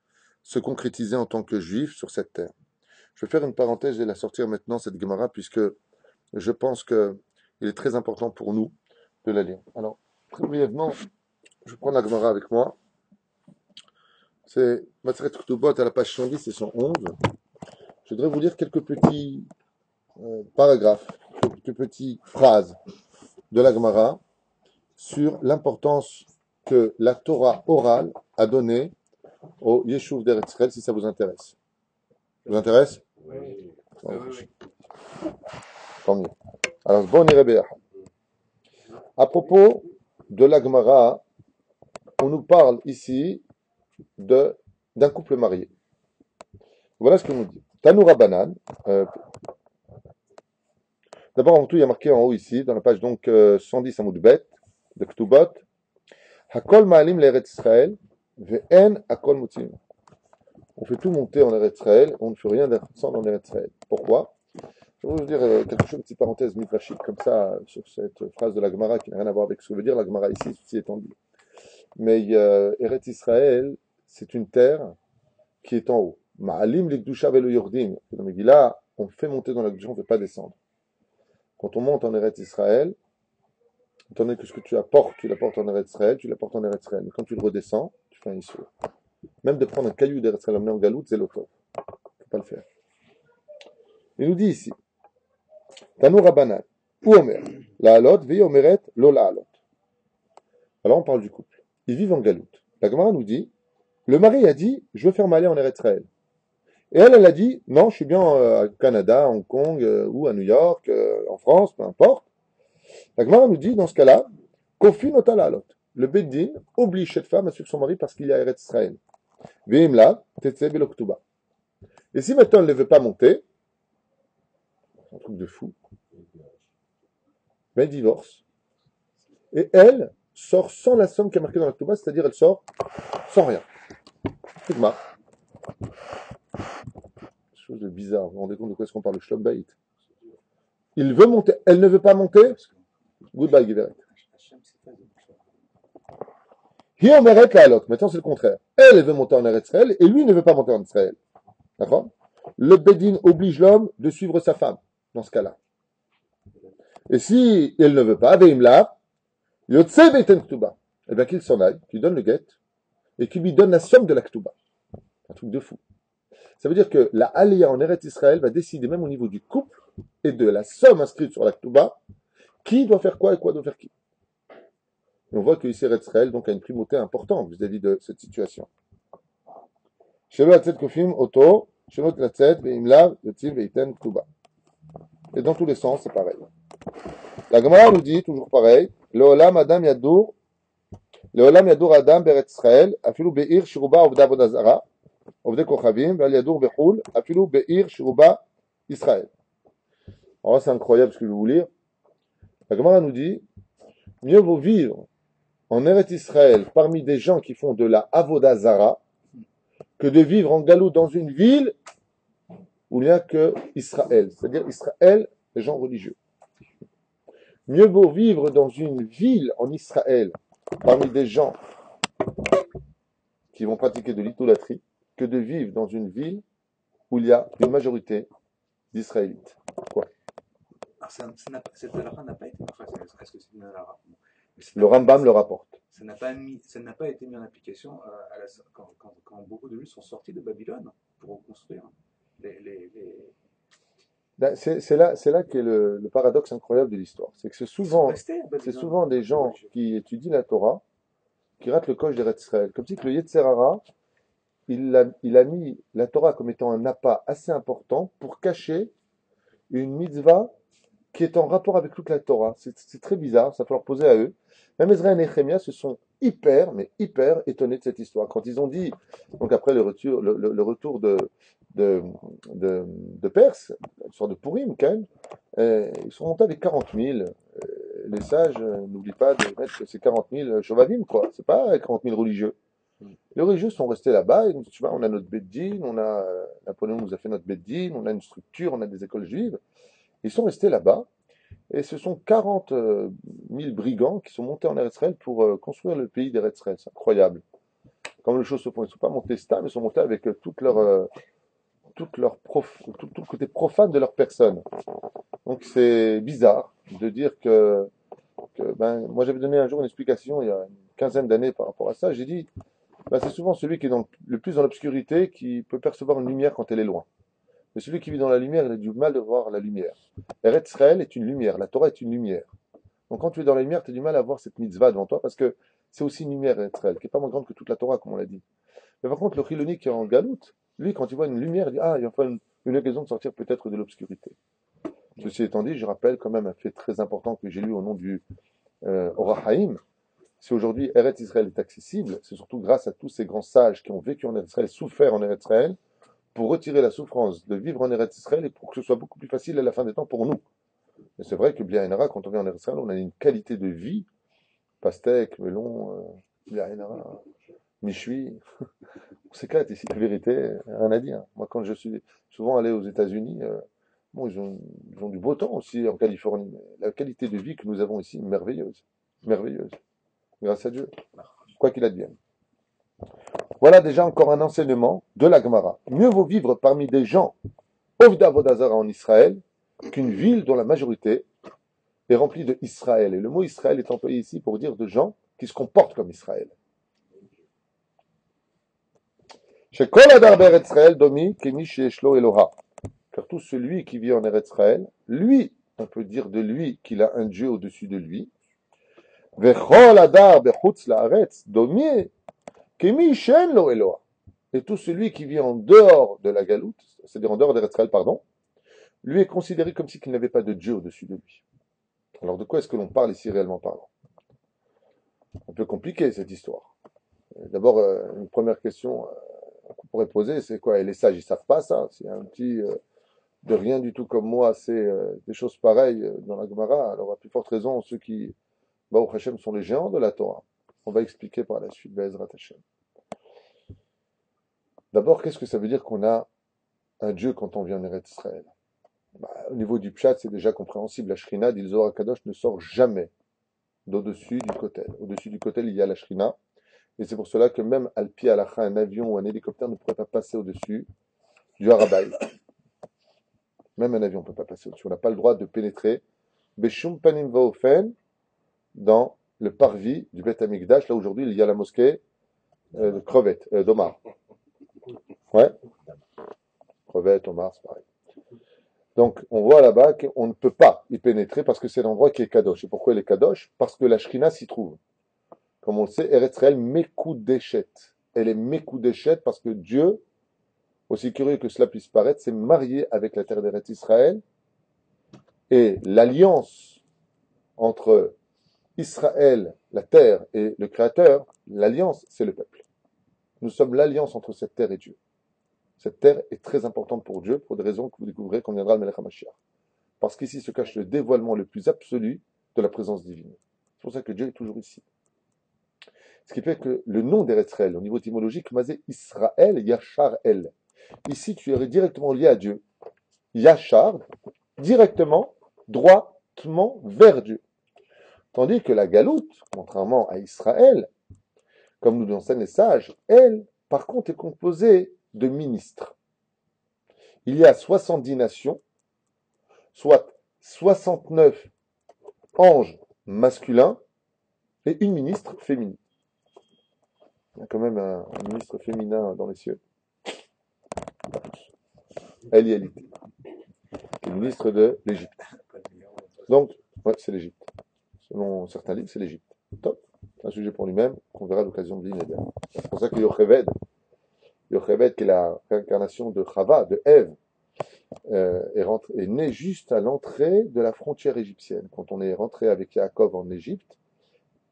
se concrétiser en tant que juif sur cette terre. Je vais faire une parenthèse et la sortir maintenant, cette Gemara, puisque je pense qu'il est très important pour nous de la lire. Alors, très brièvement, je prends la Gemara avec moi. C'est Maseret Ketubot à la page 110 et 111. Je voudrais vous lire quelques petits paragraphe, quelques petites phrases de la Gemara sur l'importance que la Torah orale a donnée au Yeshuv d'Eretz Israël, si ça vous intéresse. Ça vous intéresse? Oui. Bon, Oui, oui, tant mieux. Alors, bon Irebéach. À propos de la Gemara, on nous parle ici d'un couple marié. Voilà ce qu'on nous dit. Tanoura Banan. D'abord, en tout, il y a marqué en haut ici, dans la page donc 110 Amoud Bet, de Ktubot, Hakol Ma'alim l'Eretz Israël, Ve'en Hakol Mutzim. On fait tout monter en Eretz Israël, on ne fait rien d'intéressant en Eretz Israël. Pourquoi? Je vais vous dire quelque chose, une petite parenthèse midrashique comme ça, sur cette phrase de la Gemara qui n'a rien à voir avec ce que veut dire la Gemara ici, ceci étant dit. Mais Eretz Israël, c'est une terre qui est en haut. Ma'alim l'Ikdusha ve'lo yordim. Dans Megillah, on fait monter dans la Kedusha, on ne fait pas descendre. Quand on monte en Eretz Israël, étant donné que ce que tu apportes, tu l'apportes en Eretz Israël, tu l'apportes en Eretz Israël. Mais quand tu le redescends, tu fais un issur. Même de prendre un caillou d'Eretz Israël, l'emmener en Galout, c'est l'autre. Il ne faut pas le faire. Il nous dit ici, Tanou Rabbanan, ou Omer, la halot, veille Omeret, lo la halot. Alors on parle du couple. Ils vivent en Galout. La Gemara nous dit, le mari a dit, je veux faire m'aller en Eretz Israël. Et elle a dit, non, je suis bien au Canada, à Hong Kong, ou à New York, en France, peu importe. La Gemara nous dit, dans ce cas-là, Kofi nota halot. Le Beddin oblige cette femme à suivre son mari parce qu'il y a Eretz Israël. Veimla, Tetse Beloktuba. Et si maintenant elle ne veut pas monter, c'est un truc de fou, mais elle divorce. Et elle sort sans la somme qui est marquée dans l'Oktuba, c'est-à-dire elle sort sans rien. Sigma. Chose de bizarre, vous vous rendez compte de quoi est-ce qu'on parle, le Shlom Bait. Il veut monter, elle ne veut pas monter, goodbye Giveret. Hi omeret la halot. Maintenant c'est le contraire. Elle veut monter en Eretz Israël et lui ne veut pas monter en Israël. D'accord? Le Bedin oblige l'homme de suivre sa femme dans ce cas-là. Et si elle ne veut pas, veimla, yotse beiten ktuba. Eh bien qu'il s'en aille, qu'il donne le guet et qu'il lui donne la somme de la ktuba. Un truc de fou. Ça veut dire que la Aliyah en Eretz Israël va décider même au niveau du couple et de la somme inscrite sur la ktuba, qui doit faire quoi et quoi doit faire qui. Et on voit que ici Eretz Israël donc a une primauté importante vis-à-vis de cette situation. Shelo yatzet kofim oto, shelo yatzet veimla yotzim veiten ktuba. Et dans tous les sens, c'est pareil. La Gemara nous dit, toujours pareil, Leolam Adam Yadour, Leolam Yadour Adam Beret Israël, Afilu Be'ir Shiruba Ovda Vodazara, Ovde Kochavim, Val Yadour Bechul, Afilu Be'ir Shiruba Israël. Alors c'est incroyable ce que je vais vous lire. La Gemara nous dit, mieux vaut vivre en Eretz Israël parmi des gens qui font de la Avodazara que de vivre en Galou dans une ville où il n'y a que Israël, c'est-à-dire Israël, les gens religieux. Mieux vaut vivre dans une ville en Israël, parmi des gens qui vont pratiquer de l'idolâtrie, que de vivre dans une ville où il y a une majorité d'Israélites. Quoi? Alors, cette halakha n'a pas été. Enfin, est-ce que c'est une halakha? Le Rambam le rapporte. Ça n'a pas été mis en application quand beaucoup de Juifs sont sortis de Babylone pour reconstruire les. C'est là qu'est le paradoxe incroyable de l'histoire. C'est que c'est souvent des gens qui étudient la Torah qui ratent le coche d'Eretz Israël. Comme si que le Yetzer Hara, il a mis la Torah comme étant un appât assez important pour cacher une mitzvah qui est en rapport avec toute la Torah. C'est très bizarre, ça faut leur poser à eux. Même Ezra et Nehemia se sont hyper étonnés de cette histoire. Quand ils ont dit, donc après le retour de Perse, l'histoire de Purim, quand même, ils sont montés avec 40 000. Les sages n'oublient pas de mettre ces 40 000 Shovavim, quoi. C'est pas 40 000 religieux. Les religieux sont restés là-bas, et tu vois, on a notre Beddin, Napoléon nous a fait notre Beddin, on a une structure, on a des écoles juives. Ils sont restés là-bas, et ce sont 40 000 brigands qui sont montés en Eretz Israël pour construire le pays d'Eretz Israël. C'est incroyable. Comme les choses se font, ils ne sont pas montés stable, ils sont montés avec tout le côté profane de leur personne. Donc c'est bizarre de dire que moi j'avais donné un jour une explication il y a une quinzaine d'années par rapport à ça. J'ai dit, c'est souvent celui qui est le plus dans l'obscurité qui peut percevoir une lumière quand elle est loin. Mais celui qui vit dans la lumière, il a du mal de voir la lumière. Eretz Israël est une lumière, la Torah est une lumière. Donc quand tu es dans la lumière, tu as du mal à voir cette mitzvah devant toi parce que c'est aussi une lumière, Eretz Israël, qui n'est pas moins grande que toute la Torah, comme on l'a dit. Mais par contre, le Chiloni qui est en galoute, lui, quand il voit une lumière, il dit, ah, il y a enfin une occasion de sortir peut-être de l'obscurité. Ceci étant dit, je rappelle quand même un fait très important que j'ai lu au nom du Orach Haïm. Si aujourd'hui Eretz Israël est accessible, c'est surtout grâce à tous ces grands sages qui ont vécu en Eretz Israël, souffert en Eretz Israël, pour retirer la souffrance de vivre en Eretz Israël et pour que ce soit beaucoup plus facile à la fin des temps pour nous. Et c'est vrai que Blia Enara, quand on vient en Eretz Israël, on a une qualité de vie, pastèque, melon, Blia Enara, Michui, on s'éclate ici. La vérité, rien à dire. Moi, quand je suis souvent allé aux États-Unis, bon, ils ont du beau temps aussi en Californie, mais la qualité de vie que nous avons ici, merveilleuse, merveilleuse, grâce à Dieu, quoi qu'il advienne. Voilà déjà encore un enseignement de la Gemara. Mieux vaut vivre parmi des gens Ovda Vodazara en Israël qu'une ville dont la majorité est remplie de Israël. Et le mot Israël est employé ici pour dire de gens qui se comportent comme Israël. Chez Kol Adar Be'Eretz Israël domi kemi she'eshlo Eloha. Car tout celui qui vit en Eretz Israël, lui, on peut dire de lui qu'il a un Dieu au-dessus de lui. Vechol Adar Bechutz La'aretz domi kemi she'en lo Eloha. Et tout celui qui vit en dehors de la galoute, c'est-à-dire en dehors d'Eretz Israël, pardon, lui est considéré comme si qu'il n'avait pas de Dieu au-dessus de lui. Alors de quoi est-ce que l'on parle ici réellement parlant? Un peu compliqué cette histoire. D'abord, une première question qu'on pourrait poser, c'est quoi? Et les sages, ils savent pas ça. S'il y a un petit de rien du tout comme moi, c'est des choses pareilles dans la Gemara, alors à plus forte raison, ceux qui, Baruch Hashem, sont les géants de la Torah. On va expliquer par la suite, Be'ezrat Hashem. D'abord, qu'est-ce que ça veut dire qu'on a un Dieu quand on vient en Eretz Israël? Au niveau du Pshat, c'est déjà compréhensible. La Shrina d'Ilzohar Kadosh ne sort jamais d'au-dessus du Kotel. Au-dessus du Kotel, il y a la Shrina. Et c'est pour cela que même Al-Pi Alacha, un avion ou un hélicoptère ne pourrait pas passer au-dessus du Harabaï. Même un avion ne peut pas passer au-dessus. On n'a pas le droit de pénétrer Beshum Panim Vaofen dans le parvis du Beth Amikdash. Là, aujourd'hui, il y a la mosquée de Crevette, d'Omar. Ouais. Crevette, Omar, c'est pareil. Donc, on voit là-bas qu'on ne peut pas y pénétrer parce que c'est l'endroit qui est Kadosh. Et pourquoi il est Kadosh? Parce que la Shrina s'y trouve. Comme on le sait, Eretz Israël Mekoudeshet. Elle est Mekoudeshet parce que Dieu, aussi curieux que cela puisse paraître, s'est marié avec la terre d'Eretz Israël. Et l'alliance entre Israël, la terre, et le Créateur, l'alliance, c'est le peuple. Nous sommes l'alliance entre cette terre et Dieu. Cette terre est très importante pour Dieu, pour des raisons que vous découvrirez quand viendra le Melech HaMashiach. Parce qu'ici se cache le dévoilement le plus absolu de la présence divine. C'est pour ça que Dieu est toujours ici. Ce qui fait que le nom d'Eretz Israël, au niveau étymologique, Mazé Israël, Yachar El. Ici, tu es directement lié à Dieu. Yachar, directement, droitement vers Dieu. Tandis que la galoute, contrairement à Israël, comme nous enseignent les sages, elle, par contre, est composée de ministres. Il y a 70 nations, soit 69 anges masculins et une ministre féminine. Il y a quand même un ministre féminin dans les cieux. Pas tous. Elialité, qui est ministre de l'Égypte. Donc, ouais, c'est l'Égypte. Selon certains livres, c'est l'Égypte. Top. C'est un sujet pour lui-même qu'on verra à l'occasion de l'Inéder. C'est pour ça que Yocheved, qui est la réincarnation de Chava, de Ève, est né juste à l'entrée de la frontière égyptienne. Quand on est rentré avec Yaakov en Égypte,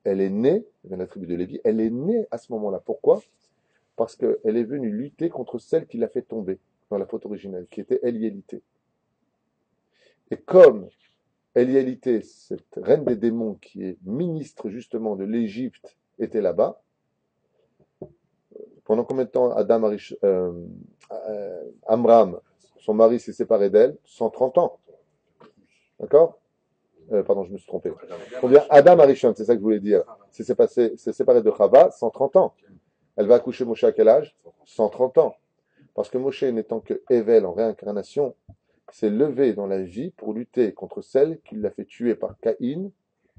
elle est née, elle vient de la tribu de Lévi, elle est née à ce moment-là. Pourquoi? Parce qu'elle est venue lutter contre celle qui l'a fait tomber dans la faute originelle, qui était Eliélité. Et comme Eliélité, cette reine des démons qui est ministre justement de l'Égypte, était là-bas, pendant combien de temps Amram, son mari, s'est séparé d'elle? 130 ans. D'accord? Pardon, je me suis trompé. Combien? Adam Arishon, c'est ça que je voulais dire. s'est séparé de Chava 130 ans. Elle va accoucher Moshe à quel âge? 130 ans. Parce que Moshe, n'étant que Evel en réincarnation, s'est levé dans la vie pour lutter contre celle qui l'a fait tuer par Caïn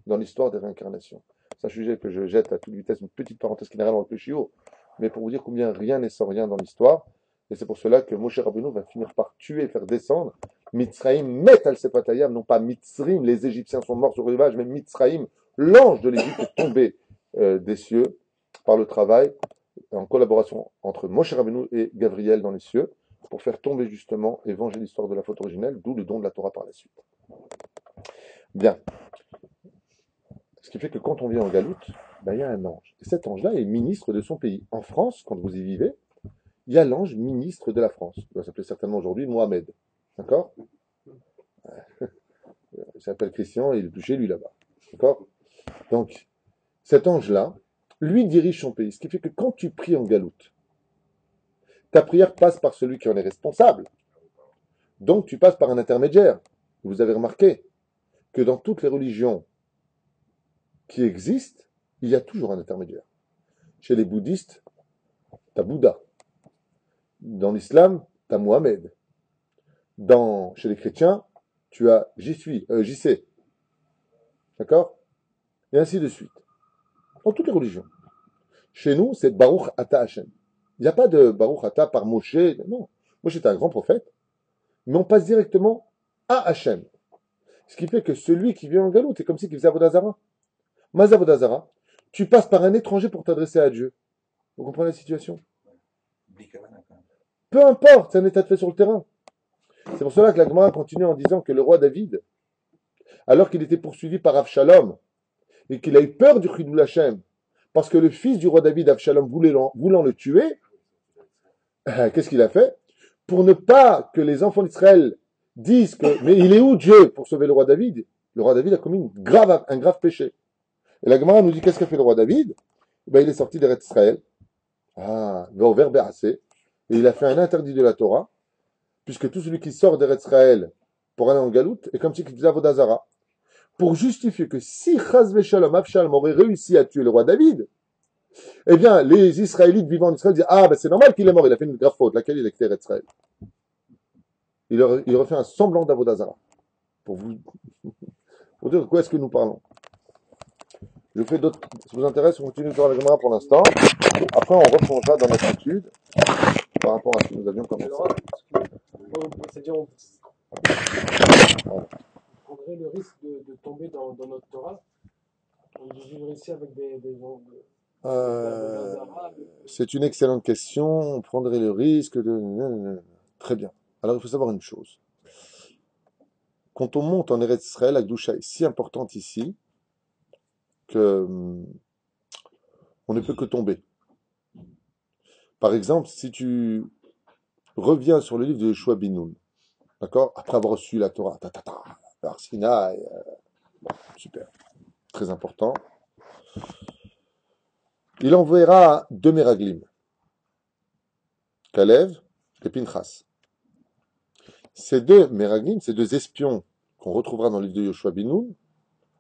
dans l'histoire des réincarnations. C'est un sujet que je jette à toute vitesse, une petite parenthèse qui n'a rien avec le chiot, mais pour vous dire combien rien n'est sans rien dans l'histoire. Et c'est pour cela que Moshe Rabbeinu va finir par tuer et faire descendre Mitzraïm, Met al Sephatayam, non pas Mitzrim, les Égyptiens sont morts sur le rivage, mais Mitzraïm, l'ange de l'Égypte, est tombé des cieux par le travail en collaboration entre Moshe Rabbeinu et Gabriel dans les cieux pour faire tomber justement et venger l'histoire de la faute originelle, d'où le don de la Torah par la suite. Bien. Ce qui fait que quand on vient en galoute, ben, il y a un ange. Et cet ange-là est ministre de son pays. En France, quand vous y vivez, il y a l'ange ministre de la France. Il va s'appeler certainement aujourd'hui Mohamed. D'accord? Il s'appelle Christian et il est plus chez lui là-bas. D'accord? Donc, cet ange-là, lui dirige son pays. Ce qui fait que quand tu pries en galoute, ta prière passe par celui qui en est responsable. Donc, tu passes par un intermédiaire. Vous avez remarqué que dans toutes les religions qui existent, il y a toujours un intermédiaire. Chez les bouddhistes, tu as Bouddha. Dans l'islam, tu as Mohamed. Chez les chrétiens, tu as JC. D'accord? Et ainsi de suite. Dans toutes les religions. Chez nous, c'est Baruch Ata Hashem. Il n'y a pas de Baruch Ata par Moshe. Non. Moshe était un grand prophète. Mais on passe directement à Hashem. Ce qui fait que celui qui vient en galoute, c'est comme si il faisait Avodazara. Mazavodazara, tu passes par un étranger pour t'adresser à Dieu. Vous comprenez la situation? Peu importe, c'est un état de fait sur le terrain. C'est pour cela que la Gemara continue en disant que le roi David, alors qu'il était poursuivi par Avshalom, et qu'il a eu peur du Chidul Hashem, parce que le fils du roi David, Avshalom, voulant le tuer, qu'est-ce qu'il a fait? Pour ne pas que les enfants d'Israël disent que, mais il est où Dieu pour sauver le roi David? Le roi David a commis un grave péché. Et la Gemara nous dit qu'est-ce qu'a fait le roi David? Ben, il est sorti d'Eretz Israël. Vers Béassé. Et il a fait un interdit de la Torah, puisque tout celui qui sort d'Eretz Israël pour aller en galoute est comme si il faisait Avodazara. Pour justifier que si Chaz Shalom Avshalom aurait réussi à tuer le roi David, eh bien, les Israélites vivant en Israël disent ben c'est normal qu'il est mort, il a fait une grave faute, laquelle il a quitté Eretz Israël. Il aurait fait un semblant d'Avodazara. Pour dire de quoi est-ce que nous parlons. Je fais d'autres. Si ça vous intéresse, on continue sur la Gemara pour l'instant. Après, on replongera dans notre étude par rapport à ce que nous avions commencé. C'est-à-dire, on prendrait le risque de tomber dans notre Torah, de vivre ici avec des gens c'est une excellente question. On prendrait le risque de. Très bien. Alors, il faut savoir une chose. Quand on monte en Eretz Israël, la Gdusha est si importante ici que on ne peut que tomber. Par exemple, si tu reviens sur le livre de Yeshua bin Nun, d'accord, après avoir reçu la Torah, par Sinaï, super, très important, il enverra deux Meraglim, Kalev et Pinchas. Ces deux Meraglim, ces deux espions qu'on retrouvera dans le livre de Yeshua bin Nun,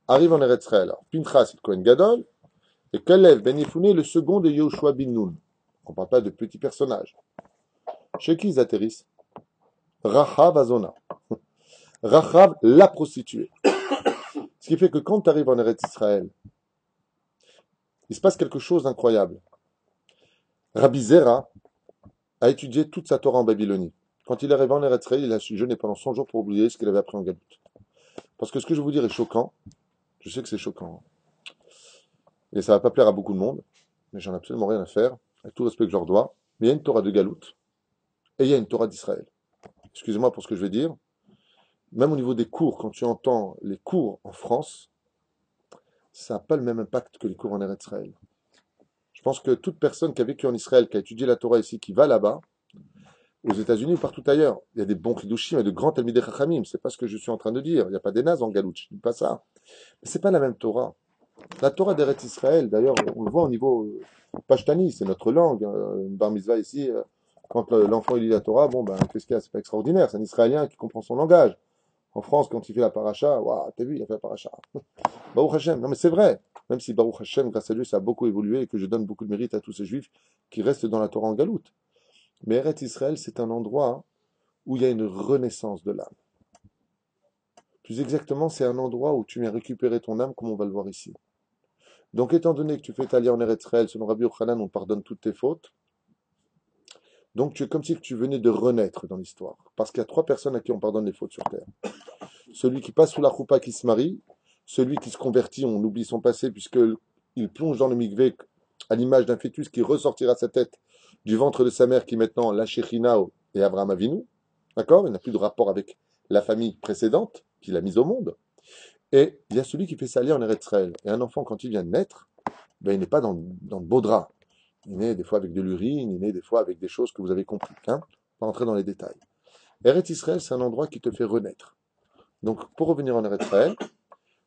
arrivent en Eretz Israël. Pinchas est le Kohen Gadol, et Kalev ben Yefouné, le second de Yeshua bin Nun. On ne parle pas de petits personnages. Chez qui ils atterrissent? Rachav Azona. Rachav, la prostituée. Ce qui fait que quand tu arrives en Eretz Israël, il se passe quelque chose d'incroyable. Rabbi Zera a étudié toute sa Torah en Babylonie. Quand il est arrivé en Eretz Israël, il a jeûné pendant 100 jours pour oublier ce qu'il avait appris en Galoute. Parce que ce que je vais vous dire est choquant. Je sais que c'est choquant. Et ça ne va pas plaire à beaucoup de monde, mais j'en ai absolument rien à faire, avec tout le respect que je leur dois. Mais il y a une Torah de Galoute et il y a une Torah d'Israël. Excusez-moi pour ce que je vais dire. Même au niveau des cours, quand tu entends les cours en France, ça n'a pas le même impact que les cours en Eretz Israël. Je pense que toute personne qui a vécu en Israël, qui a étudié la Torah ici, qui va là-bas, aux États-Unis ou partout ailleurs, il y a des bons Chidushim et de grands Talmidei Chachamim. C'est pas ce que je suis en train de dire. Il n'y a pas des nazes en Galoute, je ne dis pas ça. Mais c'est pas la même Torah. La Torah d'Eretz Israël, d'ailleurs, on le voit au niveau Pashtani, c'est notre langue. Bar Mitzvah ici, quand l'enfant lit la Torah, qu'est-ce qu'il y a? C'est pas extraordinaire. C'est un Israélien qui comprend son langage. En France, quand il fait la paracha, waouh, t'as vu, il a fait la paracha. Baruch Hashem. Non, mais c'est vrai. Même si Baruch Hashem, grâce à Dieu, ça a beaucoup évolué et que je donne beaucoup de mérite à tous ces juifs qui restent dans la Torah en Galoute. Mais Eretz Israël, c'est un endroit où il y a une renaissance de l'âme. Plus exactement, c'est un endroit où tu viens récupérer ton âme, comme on va le voir ici. Donc, étant donné que tu fais ta en Eretz Israël, selon Rabbi Yochanan, on pardonne toutes tes fautes. Donc tu es comme si tu venais de renaître dans l'histoire. Parce qu'il y a trois personnes à qui on pardonne les fautes sur terre. Celui qui passe sous la choupa qui se marie, celui qui se convertit, on oublie son passé puisqu'il plonge dans le mikvé à l'image d'un fœtus qui ressortira sa tête du ventre de sa mère qui maintenant la Shekhinah et Abraham Avinu. D'accord? Il n'a plus de rapport avec la famille précédente qu'il a mise au monde. Et il y a celui qui fait ça aller en Eretz Israël. Et un enfant, quand il vient de naître, ben, il n'est pas dans de beaux draps. Il naît des fois avec de l'urine, il naît des fois avec des choses que vous avez compris. Hein, pas entrer dans les détails. Eretz Israël, c'est un endroit qui te fait renaître. Donc, pour revenir en Eretz Israël,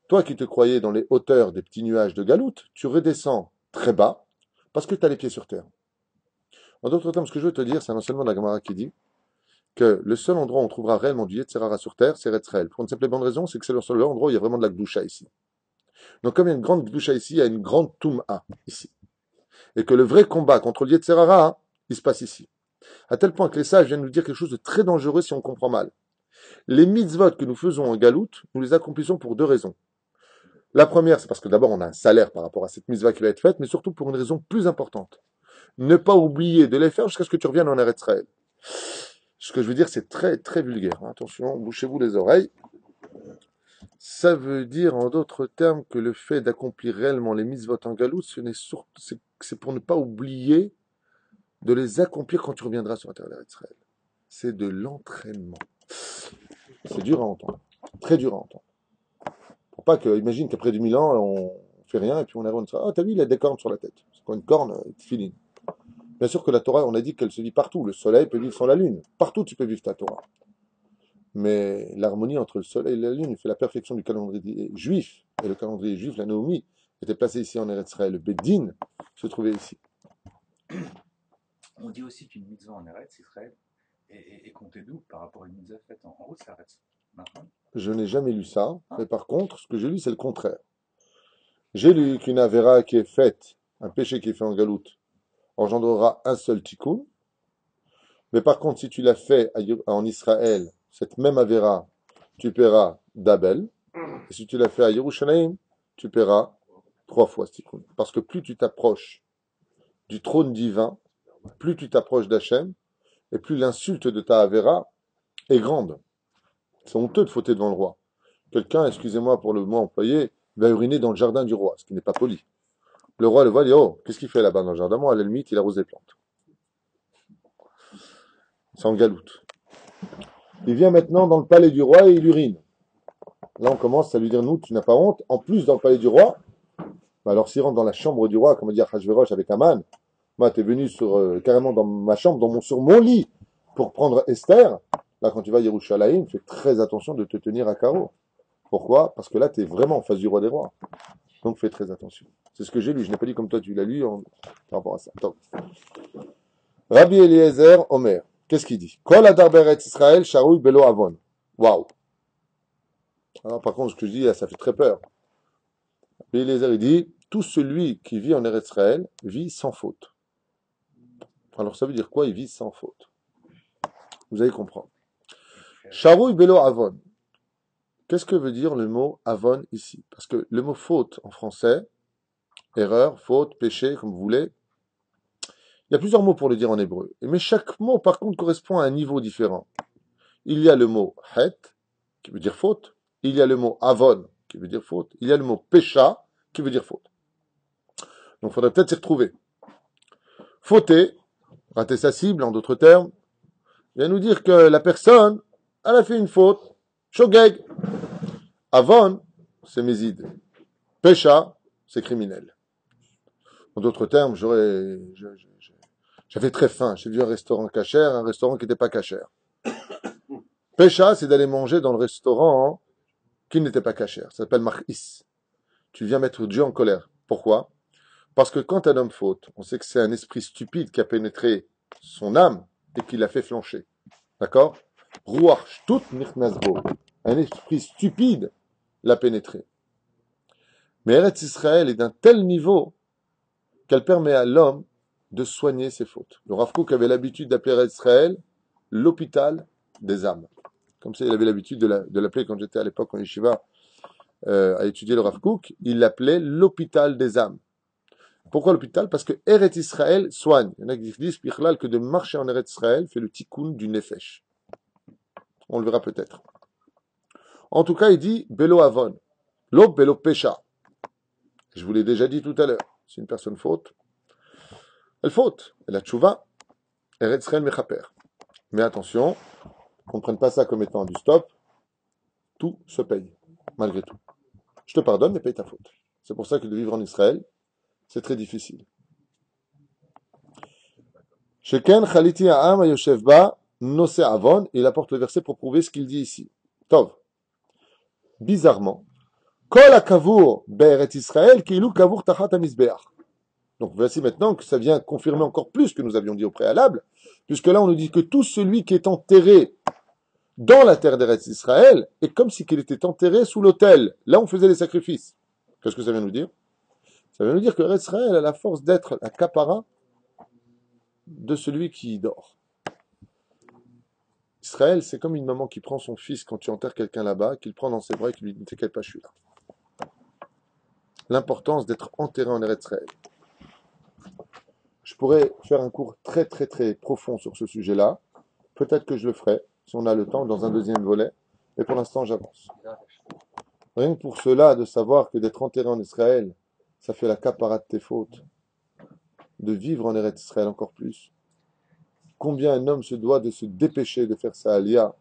toi qui te croyais dans les hauteurs des petits nuages de Galoute, tu redescends très bas parce que tu as les pieds sur terre. En d'autres termes, ce que je veux te dire, c'est un enseignement de la Gemara qui dit que le seul endroit où on trouvera réellement du Yetzirara sur terre, c'est Eretz Israël. Pour une simple et bonne raison, c'est que c'est le seul endroit où il y a vraiment de la Gdusha ici. Donc, comme il y a une grande Gdusha ici, il y a une grande Toum'a ici. Et que le vrai combat contre le Yetzirara, il se passe ici. À tel point que les sages viennent nous dire quelque chose de très dangereux si on comprend mal. Les mitzvot que nous faisons en Galoute, nous les accomplissons pour deux raisons. La première, c'est parce que d'abord on a un salaire par rapport à cette mitzvah qui va être faite, mais surtout pour une raison plus importante. Ne pas oublier de les faire jusqu'à ce que tu reviennes en Eretz Israël. Ce que je veux dire, c'est très très vulgaire. Attention, bouchez-vous les oreilles. Ça veut dire, en d'autres termes, que le fait d'accomplir réellement les mitzvot en Galoute, c'est pour ne pas oublier de les accomplir quand tu reviendras sur la terre d'Eretz Israël. C'est de l'entraînement. C'est dur à entendre. Très dur à entendre. Pour pas que, imagine qu'après 2000 ans, on fait rien et puis on arrive, on dit, ah, t'as vu, il a des cornes sur la tête. C'est quoi une corne? Filine. Bien sûr que la Torah, on a dit qu'elle se vit partout. Le soleil peut vivre sans la lune. Partout, tu peux vivre ta Torah. Mais l'harmonie entre le soleil et la lune fait la perfection du calendrier juif. Et le calendrier juif, la Naomi, était placé ici en Eretz Israël. Le Beddin se trouvait ici. On dit aussi qu'une mitzvah en Eretz Israël est comptée double par rapport à une mitzvah faite en haut de Eretz. Je n'ai jamais lu ça. Mais par contre, ce que j'ai lu, c'est le contraire. J'ai lu qu'une avéra qui est faite, un péché qui est fait en galoute, engendrera un seul tikkun. Mais par contre, si tu l'as fait en Israël, cette même avéra, tu paieras d'Abel. Et si tu l'as fait à Yerushalayim, tu paieras 3 fois ce tikkun. Parce que plus tu t'approches du trône divin, plus tu t'approches d'Hachem, et plus l'insulte de ta avéra est grande. C'est honteux de fauter devant le roi. Quelqu'un, excusez-moi pour le mot employé, va uriner dans le jardin du roi, ce qui n'est pas poli. Le roi le voit, il dit, oh, qu'est-ce qu'il fait là-bas dans le jardin? Moi, à la limite, il arrose des plantes. C'est en galoute. Il vient maintenant dans le palais du roi et il urine. Là, on commence à lui dire, nous, tu n'as pas honte. En plus, dans le palais du roi, bah alors s'il rentre dans la chambre du roi, comme dire Hachverosh avec Aman, moi, t'es venu carrément dans ma chambre, sur mon lit, pour prendre Esther. Là, quand tu vas à Yerushalayim, fais très attention de te tenir à carreau. Pourquoi? Parce que là, tu es vraiment en face du roi des rois. Donc, fais très attention. C'est ce que j'ai lu. Je n'ai pas dit comme toi, tu l'as lu par rapport à ça. Donc, Rabbi Eliezer Omer, qu'est-ce qu'il dit? Kol adar beretz Israël, sharouy belo avon. Waouh. Alors, par contre, ce que je dis, là, ça fait très peur. Rabbi Eliezer, il dit, tout celui qui vit en Eretz Israël vit sans faute. Alors, ça veut dire quoi? Il vit sans faute. Vous allez comprendre. Sharouy belo avon. Qu'est-ce que veut dire le mot avon ici? Parce que le mot faute en français, erreur, faute, péché, comme vous voulez, il y a plusieurs mots pour le dire en hébreu. Mais chaque mot, par contre, correspond à un niveau différent. Il y a le mot het, qui veut dire faute. Il y a le mot avon, qui veut dire faute. Il y a le mot pécha, qui veut dire faute. Donc, il faudrait peut-être s'y retrouver. Fauter, rater sa cible, en d'autres termes, vient nous dire que la personne, elle a fait une faute. Shogeg. Avon, c'est méside. Pécha, c'est criminel. En d'autres termes, j'avais très faim. J'ai vu un restaurant cachère, un restaurant qui n'était pas cachère. Pécha, c'est d'aller manger dans le restaurant qui n'était pas cachère. Ça s'appelle mar'is. Tu viens mettre Dieu en colère. Pourquoi? Parce que quand un homme faute, on sait que c'est un esprit stupide qui a pénétré son âme et qui l'a fait flancher. D'accord? Ruach shtut nichnasbo. Un esprit stupide l'a pénétré. Mais Eretz Israël est d'un tel niveau qu'elle permet à l'homme de soigner ses fautes. Le Rav Kook avait l'habitude d'appeler Eretz Israël l'hôpital des âmes. Comme ça, il avait l'habitude de l'appeler quand j'étais à l'époque en yeshiva à étudier le Rav Kook, il l'appelait l'hôpital des âmes. Pourquoi l'hôpital? Parce que Eretz Israël soigne. Il y en a qui disent, Bichlal, que de marcher en Eretz Israël fait le tikkun du nefesh. On le verra peut-être. En tout cas, il dit, Belo Avon. Lo Belo Pesha. Je vous l'ai déjà dit tout à l'heure. Si une personne faute, elle faute. Elle a tchouva. Eretz Israël mechaper. Mais attention, qu'on ne prenne pas ça comme étant du stop. Tout se paye, malgré tout. Je te pardonne, mais paye ta faute. C'est pour ça que de vivre en Israël, c'est très difficile. Sheken Chaliti Ha'am Yoshev Ba Nose Avon, il apporte le verset pour prouver ce qu'il dit ici. Tov. Bizarrement, Kol HaKavur Be'eret Israël Kilu Kavur Tachat HaMizbeach. Donc voici maintenant que ça vient confirmer encore plus ce que nous avions dit au préalable, puisque là on nous dit que tout celui qui est enterré dans la terre d'Eretz Israël est comme si il était enterré sous l'autel. Là on faisait les sacrifices. Qu'est-ce que ça vient nous dire? Ça veut nous dire que Eretz Israël a la force d'être la capara de celui qui dort. Israël, c'est comme une maman qui prend son fils quand tu enterres quelqu'un là-bas, qui le prend dans ses bras et qui lui dit « Ne t'inquiète pas, je suis là ». L'importance d'être enterré en Eretz Israël. Je pourrais faire un cours très très très profond sur ce sujet-là. Peut-être que je le ferai, si on a le temps, dans un deuxième volet. Mais pour l'instant, j'avance. Rien que pour cela, de savoir que d'être enterré en Israël, ça fait la capara de tes fautes. De vivre en Eretz Israël encore plus. Combien un homme se doit de se dépêcher de faire sa aliyah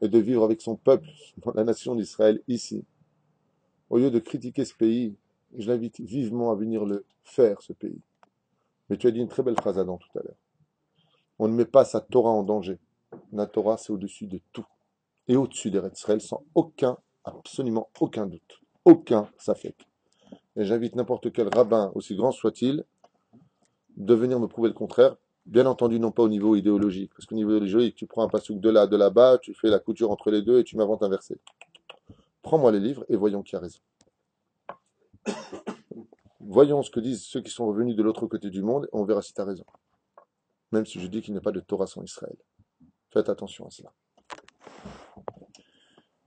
et de vivre avec son peuple dans la nation d'Israël ici. Au lieu de critiquer ce pays, je l'invite vivement à venir le faire, ce pays. Mais tu as dit une très belle phrase Adam tout à l'heure. On ne met pas sa Torah en danger. La Torah, c'est au-dessus de tout. Et au-dessus d'Eretz Israël, sans absolument aucun doute. Aucun safek. Et j'invite n'importe quel rabbin, aussi grand soit-il, de venir me prouver le contraire. Bien entendu, non pas au niveau idéologique. Parce qu'au niveau idéologique, tu prends un passouk de là, de là-bas, tu fais la couture entre les deux et tu m'inventes un verset. Prends-moi les livres et voyons qui a raison. Voyons ce que disent ceux qui sont revenus de l'autre côté du monde et on verra si tu as raison. Même si je dis qu'il n'y a pas de Torah sans Israël. Faites attention à cela.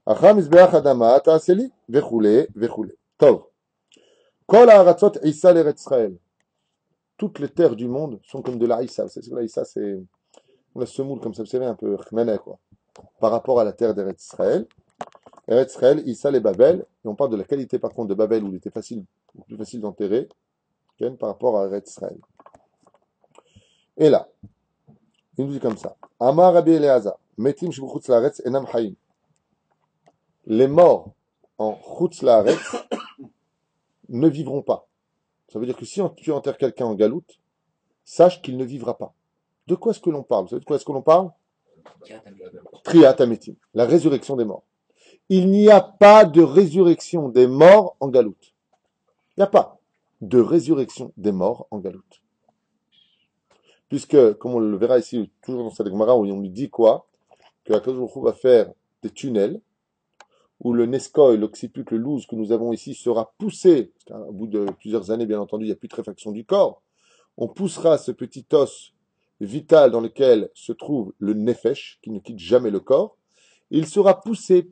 Acham Mizbeach Adama, Ta'aseli, Vechule, Vechule. Tov. Kol ha'aratzot Isa l'Eretz Israël. Toutes les terres du monde sont comme de la Issa. Vous savez, la Issa, c'est la semoule comme ça, vous savez, un peu khmene, quoi. Par rapport à la terre d'Eretz Israël. Eretz Israël, Issa les Babel. Et on parle de la qualité, par contre, de Babel, où il était plus facile d'enterrer, par rapport à Eretz Israël. Et là, il nous dit comme ça. Amar Rabbi Eleazar, Metim Shbuchutz Laaretz Enam Chaim. Les morts en Chutz Laaretz ne vivront pas. Ça veut dire que si tu enterres quelqu'un en galoute, sache qu'il ne vivra pas. De quoi est-ce que l'on parle? Vous savez de quoi est-ce que l'on parle? Triat Ametim, la résurrection des morts. Il n'y a pas de résurrection des morts en galoute. Il n'y a pas de résurrection des morts en galoute. Puisque, comme on le verra ici, toujours dans cette Gemara, où on nous dit quoi? Que Akadosh Baruch Hu va faire des tunnels, où le Neskoy, l'occiput, le loose que nous avons ici sera poussé, parce qu'au bout de plusieurs années, bien entendu, il n'y a plus de réfaction du corps, on poussera ce petit os vital dans lequel se trouve le Nefesh, qui ne quitte jamais le corps, il sera poussé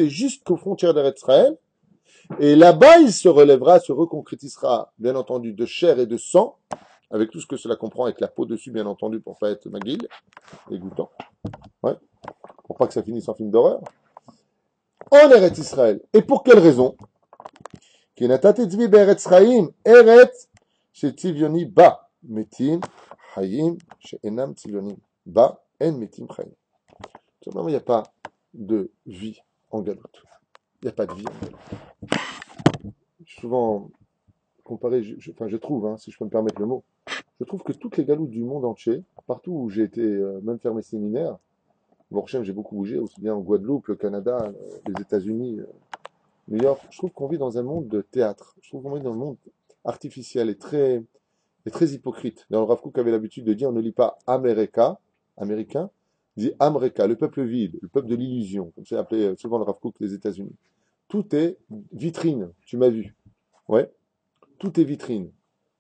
jusqu'aux frontières d'Eretz Israël, et là-bas, il se relèvera, se reconcrétisera, bien entendu, de chair et de sang, avec tout ce que cela comprend, avec la peau dessus, bien entendu, pour pas être maguil, dégoûtant. Ouais. Pour pas que ça finisse en film d'horreur. En Eretz Israël. Et pour quelle raison? Ki natate tzvi be'eretz chaim, eretz she'tzivyoni ba, metim chaim she'enam tzivyonim. Ba, en metim chaim. Tout simplement, il n'y a pas de vie en galoute. Il n'y a pas de vie en galoute. Souvent comparé, je trouve, si je peux me permettre le mot, je trouve que toutes les galoutes du monde entier, partout où j'ai été, même faire mes séminaires, bon, j'ai beaucoup bougé, aussi bien en Guadeloupe, le Canada, les États-Unis, New York, je trouve qu'on vit dans un monde de théâtre. Je trouve qu'on vit dans un monde artificiel et très hypocrite. Dans le Rav Kook avait l'habitude de dire, on ne lit pas américain, il dit Amreka, le peuple vide, le peuple de l'illusion, comme c'est appelé souvent le Rav Kook les États-Unis. Tout est vitrine, tu m'as vu. Ouais. Tout est vitrine.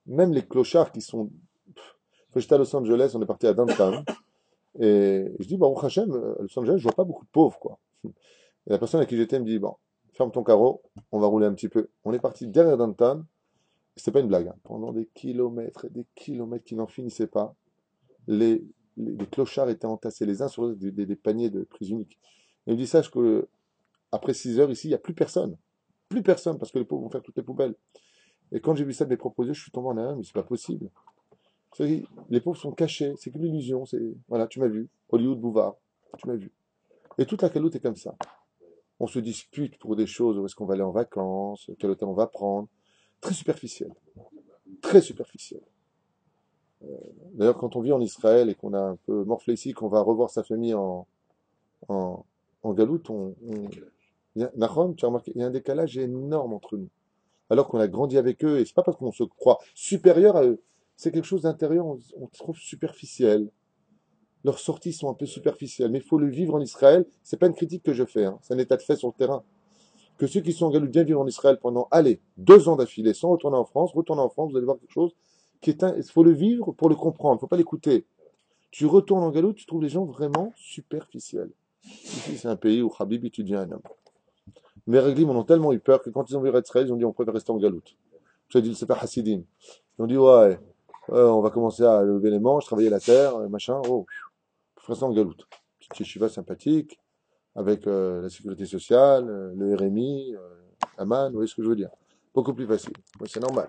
Même les clochards qui sont... J'étais à Los Angeles, on est parti à downtown. Et je dis, Baruch Hashem, à Los Angeles, je vois pas beaucoup de pauvres, quoi. Et la personne à qui j'étais me dit, bon, ferme ton carreau, on va rouler un petit peu. On est parti derrière downtown. C'est pas une blague, hein. Pendant des kilomètres et des kilomètres qui n'en finissaient pas, les, les clochards étaient entassés les uns sur les autres, des paniers de prise unique. Et il me dit, sache que après 6 heures ici, il n'y a plus personne. Plus personne, parce que les pauvres vont faire toutes les poubelles. Et quand j'ai vu ça de mes propres yeux, je suis tombé en arrière, mais c'est pas possible. Vous savez, les pauvres sont cachés, c'est que l'illusion, c'est, voilà, tu m'as vu, Hollywood Boulevard, tu m'as vu. Et toute la caloute est comme ça. On se dispute pour des choses, où est-ce qu'on va aller en vacances, quel hôtel on va prendre. Très superficiel. Très superficiel. D'ailleurs, quand on vit en Israël et qu'on a un peu morflé ici, qu'on va revoir sa famille en, en galoute, Nahon, tu as remarqué, il y a un décalage énorme entre nous. Alors qu'on a grandi avec eux, et c'est pas parce qu'on se croit supérieur à eux, c'est quelque chose d'intérieur, on trouve superficiel. Leurs sorties sont un peu superficielles, mais il faut le vivre en Israël. C'est pas une critique que je fais, hein, c'est un état de fait sur le terrain. Que ceux qui sont en galoute bien vivre en Israël pendant, allez, 2 ans d'affilée, sans retourner en France, vous allez voir quelque chose qui est il faut le vivre pour le comprendre, il faut pas l'écouter. Tu retournes en galoute, tu trouves les gens vraiment superficiels. Ici, c'est un pays où Habibi, tu deviens un homme. Mais les Réglim en ont tellement eu peur que quand ils ont vu Israël, ils ont dit on préfère rester en galoute. J'ai dit c'est pas Hasidim. Ils ont dit ouais, on va commencer à lever les manches, travailler la terre, machin. Oh, faut rester en galoute. Petite yeshiva sympathique, avec la sécurité sociale, le RMI, Aman, vous voyez ce que je veux dire. Beaucoup plus facile. Ouais, c'est normal.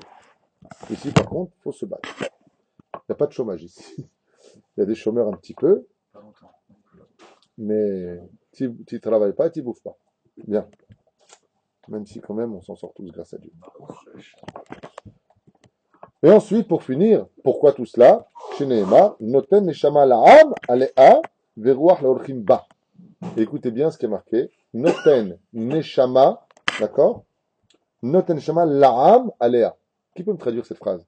Ici, par contre, il faut se battre. Il n'y a pas de chômage ici. Il y a des chômeurs un petit peu, mais tu ne travailles pas, tu ne bouffes pas. Bien. Même si quand même on s'en sort tous grâce à Dieu. Et ensuite, pour finir, pourquoi tout cela? Chez Nehemar, Noten Neshama La'am Alea Veruach Laorchim Ba. Écoutez bien ce qui est marqué. Noten Neshama, d'accord? Noten Neshama La'am Alea. Qui peut me traduire cette phrase?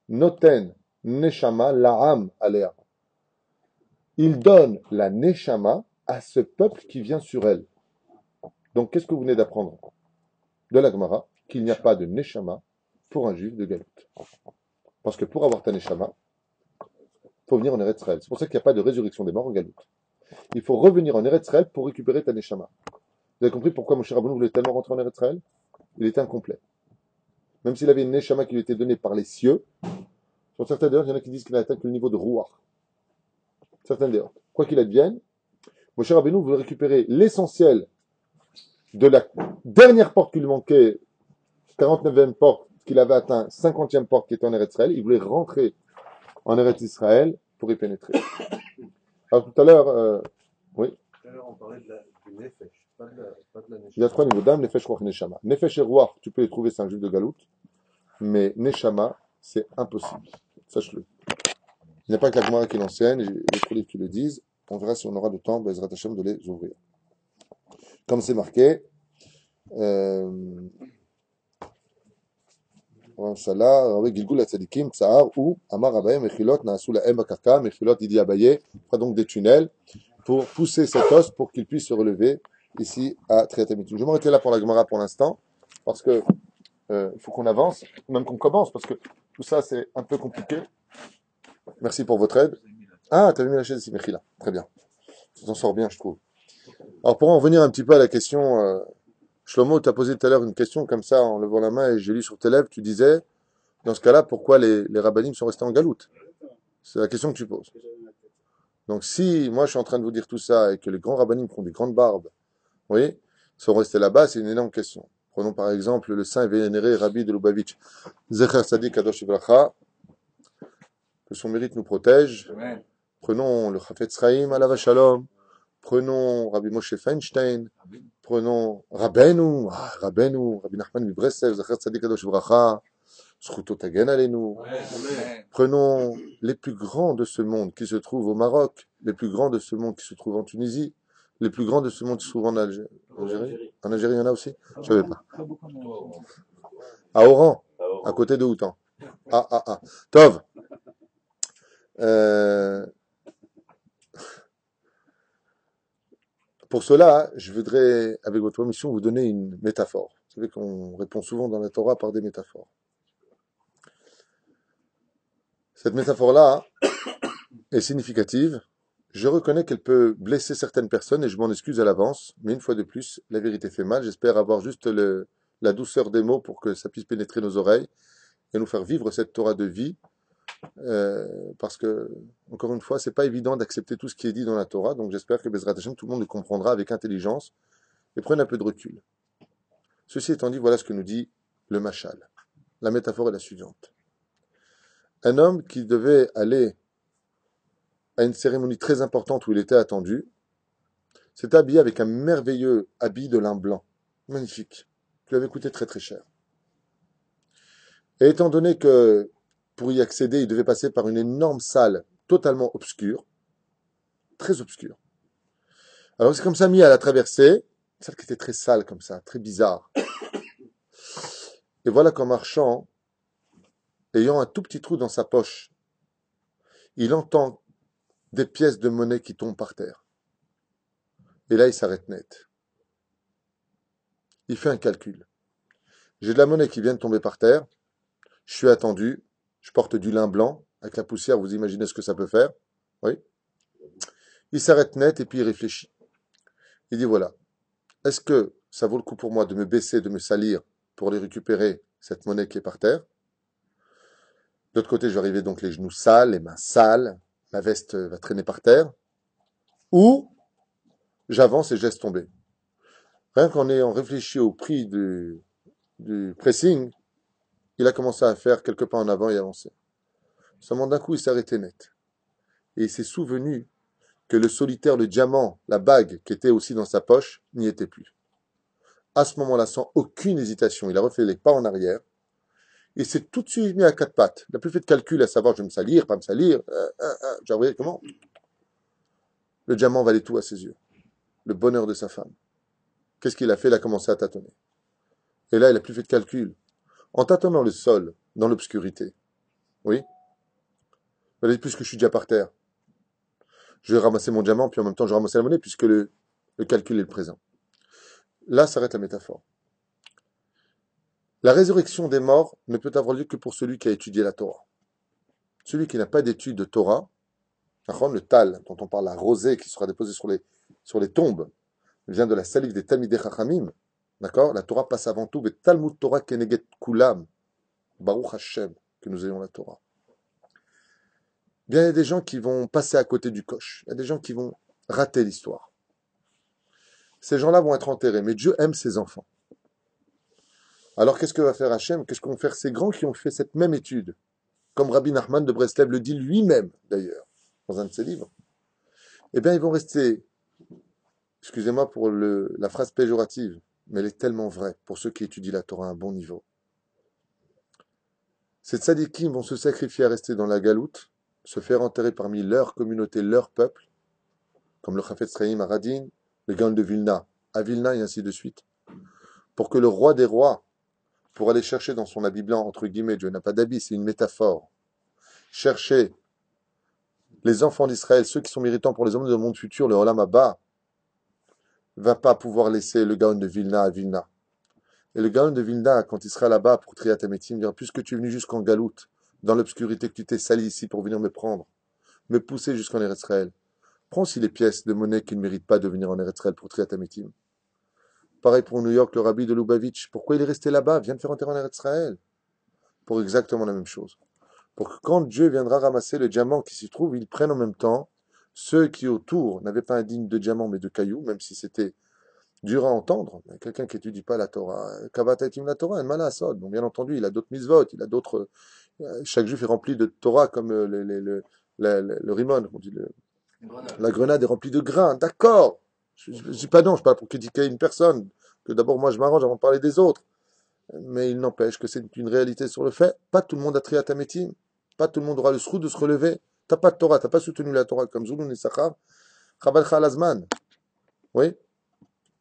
Noten Neshama La'am Alea. Il donne la Neshama à ce peuple qui vient sur elle. Donc, qu'est-ce que vous venez d'apprendre de la Gemara? Qu'il n'y a pas de Neshama pour un juif de Galoute. Parce que pour avoir ta Neshama, il faut venir en Eretz Israël. C'est pour ça qu'il n'y a pas de résurrection des morts en Galoute. Il faut revenir en Eretz Israël pour récupérer ta Neshama. Vous avez compris pourquoi Moshe Rabbeinu voulait tellement rentrer en Eretz Israël? Il était incomplet. Même s'il avait une Neshama qui lui était donnée par les cieux, sur certains d'ailleurs, il y en a qui disent qu'il a atteint que le niveau de Ruach. Certains d'ailleurs. Quoi qu'il advienne, Moshe Rabbeinu voulait récupérer l'essentiel de la dernière porte qui lui manquait, 49e porte qu'il avait atteint, 50e porte qui était en Eretz Israël. Il voulait rentrer en Eretz Israël pour y pénétrer. Alors tout à l'heure, oui. Tout à l'heure, on parlait du Nefesh, pas de la Neshama. Il y a 3 niveaux d'âme, Nefesh, Ruach, Neshama. Nefesh et Ruach, tu peux les trouver, c'est un juif de Galoute. Mais Neshama, c'est impossible. Sache-le. Il n'y a pas que la Gemara qui l'enseigne, les livres qui le disent. On verra si on aura le temps, Bezrat Hashem, de les ouvrir. Comme c'est marqué, Gilgul Atzadikim, Tsahar, ou Amar Abaye, Mechilot, Naasu la Bakaka, Mechilot, Idi Abaye, fera donc des tunnels pour pousser cet os pour qu'il puisse se relever ici à Triatamitim. Je vais m'arrêter là pour la Gemara pour l'instant, parce que il faut qu'on avance, même qu'on commence, parce que tout ça c'est un peu compliqué. Merci pour votre aide. Ah, tu avais mis la chaise ici, Mechila. Très bien. Tu t'en sors bien, je trouve. Alors pour en revenir un petit peu à la question, Shlomo, tu as posé tout à l'heure une question comme ça en levant la main et j'ai lu sur tes lèvres, tu disais, dans ce cas-là, pourquoi les rabbinim sont restés en galoute? C'est la question que tu poses. Donc si moi je suis en train de vous dire tout ça et que les grands rabbinim font des grandes barbes, vous voyez, sont restés là-bas, c'est une énorme question. Prenons par exemple le saint et vénéré Rabbi de Lubavitch, Zecher Sadik Kadosh Ibracha, que son mérite nous protège. Amen. Prenons le Chafetz Chaim Alav Shalom, prenons Rabbi Moshe Feinstein, prenons Rabbeinu, Rabbi Nachman Mibreslev, Zecher Sadik Kadosh Ibracha, Zchuto Tagen Aleinu. Prenons les plus grands de ce monde qui se trouvent au Maroc, les plus grands de ce monde qui se trouvent en Tunisie, les plus grands de ce monde qui se trouvent en Algérie. En Algérie, il y en a aussi? Je ne savais pas. À Oran, à côté de Houtan. Tov. Pour cela, je voudrais, avec votre permission, vous donner une métaphore. Vous savez qu'on répond souvent dans la Torah par des métaphores. Cette métaphore-là est significative. Je reconnais qu'elle peut blesser certaines personnes et je m'en excuse à l'avance. Mais une fois de plus, la vérité fait mal. J'espère avoir juste la douceur des mots pour que ça puisse pénétrer nos oreilles et nous faire vivre cette Torah de vie, parce que, encore une fois, c'est pas évident d'accepter tout ce qui est dit dans la Torah, donc j'espère que Bezrat Hashem, tout le monde le comprendra avec intelligence et prenne un peu de recul. Ceci étant dit, voilà ce que nous dit le Machal. La métaphore est la suivante. Un homme qui devait aller à une cérémonie très importante où il était attendu, s'était habillé avec un merveilleux habit de lin blanc, magnifique, qui lui avait coûté très très cher. Et étant donné que pour y accéder, il devait passer par une énorme salle totalement obscure, très obscure. Alors c'est comme ça mis à la traversée, une salle qui était très sale comme ça, très bizarre. Et voilà qu'en marchant, ayant un tout petit trou dans sa poche, il entend des pièces de monnaie qui tombent par terre. Et là, il s'arrête net. Il fait un calcul. J'ai de la monnaie qui vient de tomber par terre, je suis attendu, je porte du lin blanc, avec la poussière, vous imaginez ce que ça peut faire. Oui. Il s'arrête net et puis il réfléchit. Il dit voilà, est-ce que ça vaut le coup pour moi de me baisser, de me salir pour aller récupérer cette monnaie qui est par terre? De l'autre côté, je vais arriver donc les genoux sales, les mains sales, ma veste va traîner par terre. Ou j'avance et je laisse tomber. Rien qu'en ayant réfléchi au prix du pressing, il a commencé à faire quelques pas en avant et avancer. Seulement d'un coup, il s'est arrêté net. Et il s'est souvenu que le solitaire, le diamant, la bague qui était aussi dans sa poche, n'y était plus. À ce moment-là, sans aucune hésitation, il a refait les pas en arrière. Il s'est tout de suite mis à quatre pattes. Il n'a plus fait de calcul à savoir je vais me salir, pas me salir. J'arrive comment? Le diamant valait tout à ses yeux. Le bonheur de sa femme. Qu'est-ce qu'il a fait? Il a commencé à tâtonner. Et là, il n'a plus fait de calcul. En tâtonnant le sol, dans l'obscurité, oui, il a dit, puisque je suis déjà par terre, je vais ramasser mon diamant, puis en même temps, je vais ramasser la monnaie, puisque le calcul est le présent. Là s'arrête la métaphore. La résurrection des morts ne peut avoir lieu que pour celui qui a étudié la Torah. Celui qui n'a pas d'étude de Torah, le tal, dont on parle, la rosée qui sera déposée sur les tombes, vient de la salive des Talmidei Chachamim. D'accord? La Torah passe avant tout, mais Talmud Torah Keneget Kulam. Baruch Hashem, que nous ayons la Torah. Bien, il y a des gens qui vont passer à côté du coche. Il y a des gens qui vont rater l'histoire. Ces gens-là vont être enterrés, mais Dieu aime ses enfants. Alors, qu'est-ce que va faire Hachem? Qu'est-ce qu'ont fait ces grands qui ont fait cette même étude? Comme Rabbi Nachman de Breslev le dit lui-même, d'ailleurs, dans un de ses livres. Eh bien, ils vont rester, excusez-moi pour la phrase péjorative, mais elle est tellement vraie pour ceux qui étudient la Torah à un bon niveau. Ces tzadikim vont se sacrifier à rester dans la galoute, se faire enterrer parmi leur communauté, leur peuple, comme le Chafetz Chaim à Radin, le Gaon de Vilna à Vilna et ainsi de suite, pour que le roi des rois, pour aller chercher dans son habit blanc, entre guillemets, Dieu n'a pas d'habit, c'est une métaphore, chercher les enfants d'Israël, ceux qui sont méritants pour les hommes du monde futur, le Olam Abba, va pas pouvoir laisser le Gaon de Vilna à Vilna. Et le Gaon de Vilna, quand il sera là-bas pour Triat Hametim, dira, puisque tu es venu jusqu'en galoute, dans l'obscurité, que tu t'es sali ici pour venir me prendre, me pousser jusqu'en Eretz Israël, prends aussi les pièces de monnaie qui ne méritent pas de venir en Eretz Israël pour Triat Hametim. Pareil pour New York, le rabbi de Lubavitch, pourquoi il est resté là-bas? Viens de faire enterrer en Eretz Israël. Pour exactement la même chose. Pour que quand Dieu viendra ramasser le diamant qui s'y trouve, il prenne en même temps ceux qui autour n'avaient pas un digne de diamant mais de cailloux, même si c'était dur à entendre. Quelqu'un qui n'étudie pas la Torah, Kavataitim la Torah, Malasod. Donc bien entendu, il a d'autres mitzvot, il a d'autres. Chaque juif est rempli de Torah comme le rimon, on dit la grenade est remplie de grains. D'accord. Je ne dis pas non, je parle pour critiquer une personne. Que d'abord moi je m'arrange avant de parler des autres. Mais il n'empêche que c'est une réalité sur le fait. Pas tout le monde a Triat Hametim. Pas tout le monde aura le sroud de se relever. T'as pas de Torah, t'as pas soutenu la Torah comme Zulun et Sachar. Chabal Khalazman. Oui? Je ne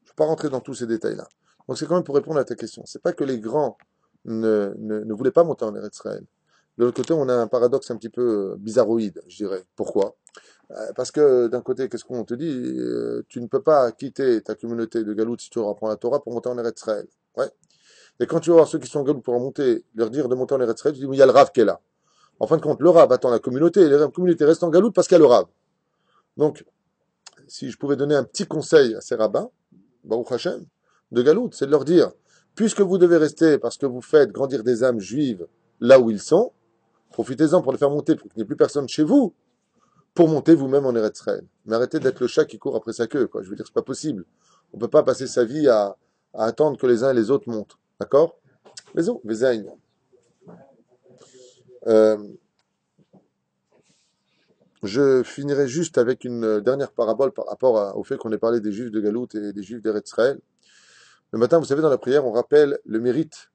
vais pas rentrer dans tous ces détails-là. Donc c'est quand même pour répondre à ta question. C'est pas que les grands ne voulaient pas monter en Eretz Israël. De l'autre côté, on a un paradoxe un petit peu bizarroïde, je dirais. Pourquoi? Parce que d'un côté, qu'est-ce qu'on te dit? Tu ne peux pas quitter ta communauté de Galout si tu reprends la Torah pour monter en Eretz Israël. Ouais. Et quand tu vas voir ceux qui sont en Galout pour monter, leur dire de monter en Eretz Israël, tu dis, oui, il y a le Rav qui est là. En fin de compte, le Rav attend la communauté, et la communauté reste en Galout parce qu'il y a le Rav. Donc, si je pouvais donner un petit conseil à ces rabbins, Baruch Hashem, de Galout, c'est de leur dire, puisque vous devez rester parce que vous faites grandir des âmes juives là où ils sont, profitez-en pour les faire monter, pour qu'il n'y ait plus personne chez vous, pour monter vous-même en Eretz Israël. Mais arrêtez d'être le chat qui court après sa queue, quoi. Je veux dire, c'est pas possible. On peut pas passer sa vie à attendre que les uns et les autres montent. D'accord? Mais oh, je finirai juste avec une dernière parabole par rapport au fait qu'on ait parlé des Juifs de Galout et des Juifs d'Eretz Israël. Le matin, vous savez, dans la prière, on rappelle le mérite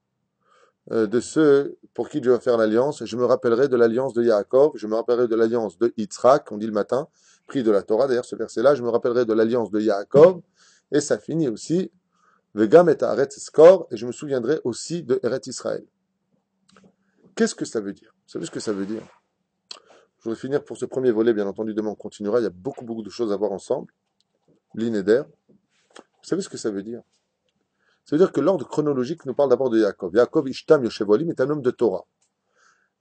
de ceux pour qui Dieu va faire l'alliance. Je me rappellerai de l'alliance de Yaakov, je me rappellerai de l'alliance de Yitzhak, on dit le matin, pris de la Torah, d'ailleurs ce verset-là, je me rappellerai de l'alliance de Yaakov, et ça finit aussi, Vegam et Haaretz Skor, et je me souviendrai aussi de Eretz Israël. Qu'est-ce que ça veut dire? Vous savez ce que ça veut dire? Je voudrais finir pour ce premier volet, bien entendu, demain on continuera, il y a beaucoup de choses à voir ensemble. L'inéder. Vous savez ce que ça veut dire? Ça veut dire que l'ordre chronologique nous parle d'abord de Yaakov. Yaakov Ishtam Yoshevolim est un homme de Torah.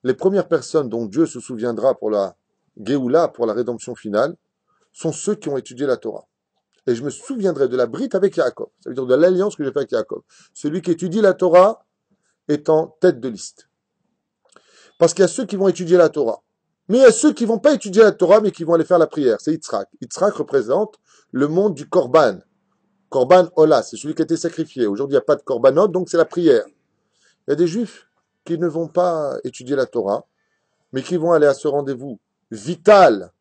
Les premières personnes dont Dieu se souviendra pour la Géoula, pour la rédemption finale, sont ceux qui ont étudié la Torah. Et je me souviendrai de la brite avec Yaakov. Ça veut dire de l'alliance que j'ai faite avec Yaakov. Celui qui étudie la Torah est en tête de liste. Parce qu'il y a ceux qui vont étudier la Torah. Mais il y a ceux qui ne vont pas étudier la Torah, mais qui vont aller faire la prière. C'est Yitzhak. Yitzhak représente le monde du Korban. Korban Ola, c'est celui qui a été sacrifié. Aujourd'hui, il n'y a pas de Korbanot, donc c'est la prière. Il y a des Juifs qui ne vont pas étudier la Torah, mais qui vont aller à ce rendez-vous vital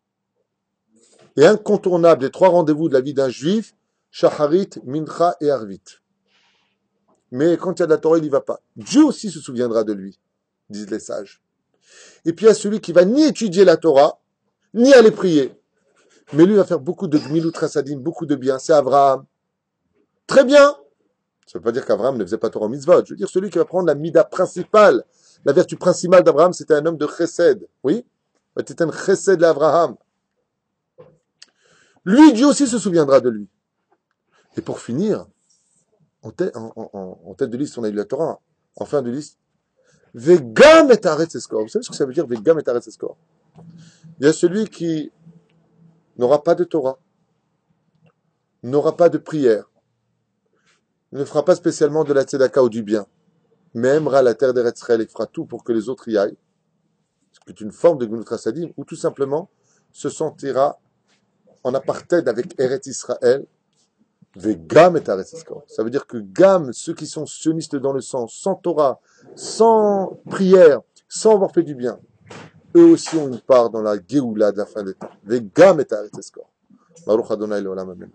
et incontournable des 3 rendez-vous de la vie d'un Juif, Shacharit, Mincha et Arvit. Mais quand il y a de la Torah, il n'y va pas. Dieu aussi se souviendra de lui, disent les sages. Et puis il y a celui qui va ni étudier la Torah, ni aller prier. Mais lui va faire beaucoup de gmilut chassadim, beaucoup de bien. C'est Abraham. Très bien. Ça ne veut pas dire qu'Abraham ne faisait pas Torah mitzvot. Je veux dire, celui qui va prendre la mida principale, la vertu principale d'Abraham, c'était un homme de chesed. Oui? C'était un chesed d'Abraham. Lui, Dieu aussi se souviendra de lui. Et pour finir, en tête de liste, on a eu la Torah. En fin de liste, Vegam et Haaretz Skor. Vous savez ce que ça veut dire, Vegam et Haaretz Skor? Il y a celui qui n'aura pas de Torah, n'aura pas de prière, ne fera pas spécialement de la tzedaka ou du bien, mais aimera la terre d'Eretz Israël et fera tout pour que les autres y aillent. C'est une forme de Gemilut Chassadim, ou tout simplement se sentira en apartheid avec Eretz Israël, Vegam et Haaretz Skor. Ça veut dire que Gam, ceux qui sont sionistes dans le sang, sans Torah, sans prière, sans avoir fait du bien, eux aussi ont une part dans la Géoula de la fin des temps. Vegam et Haaretz Skor. Baruch Adonai Leolam Amen.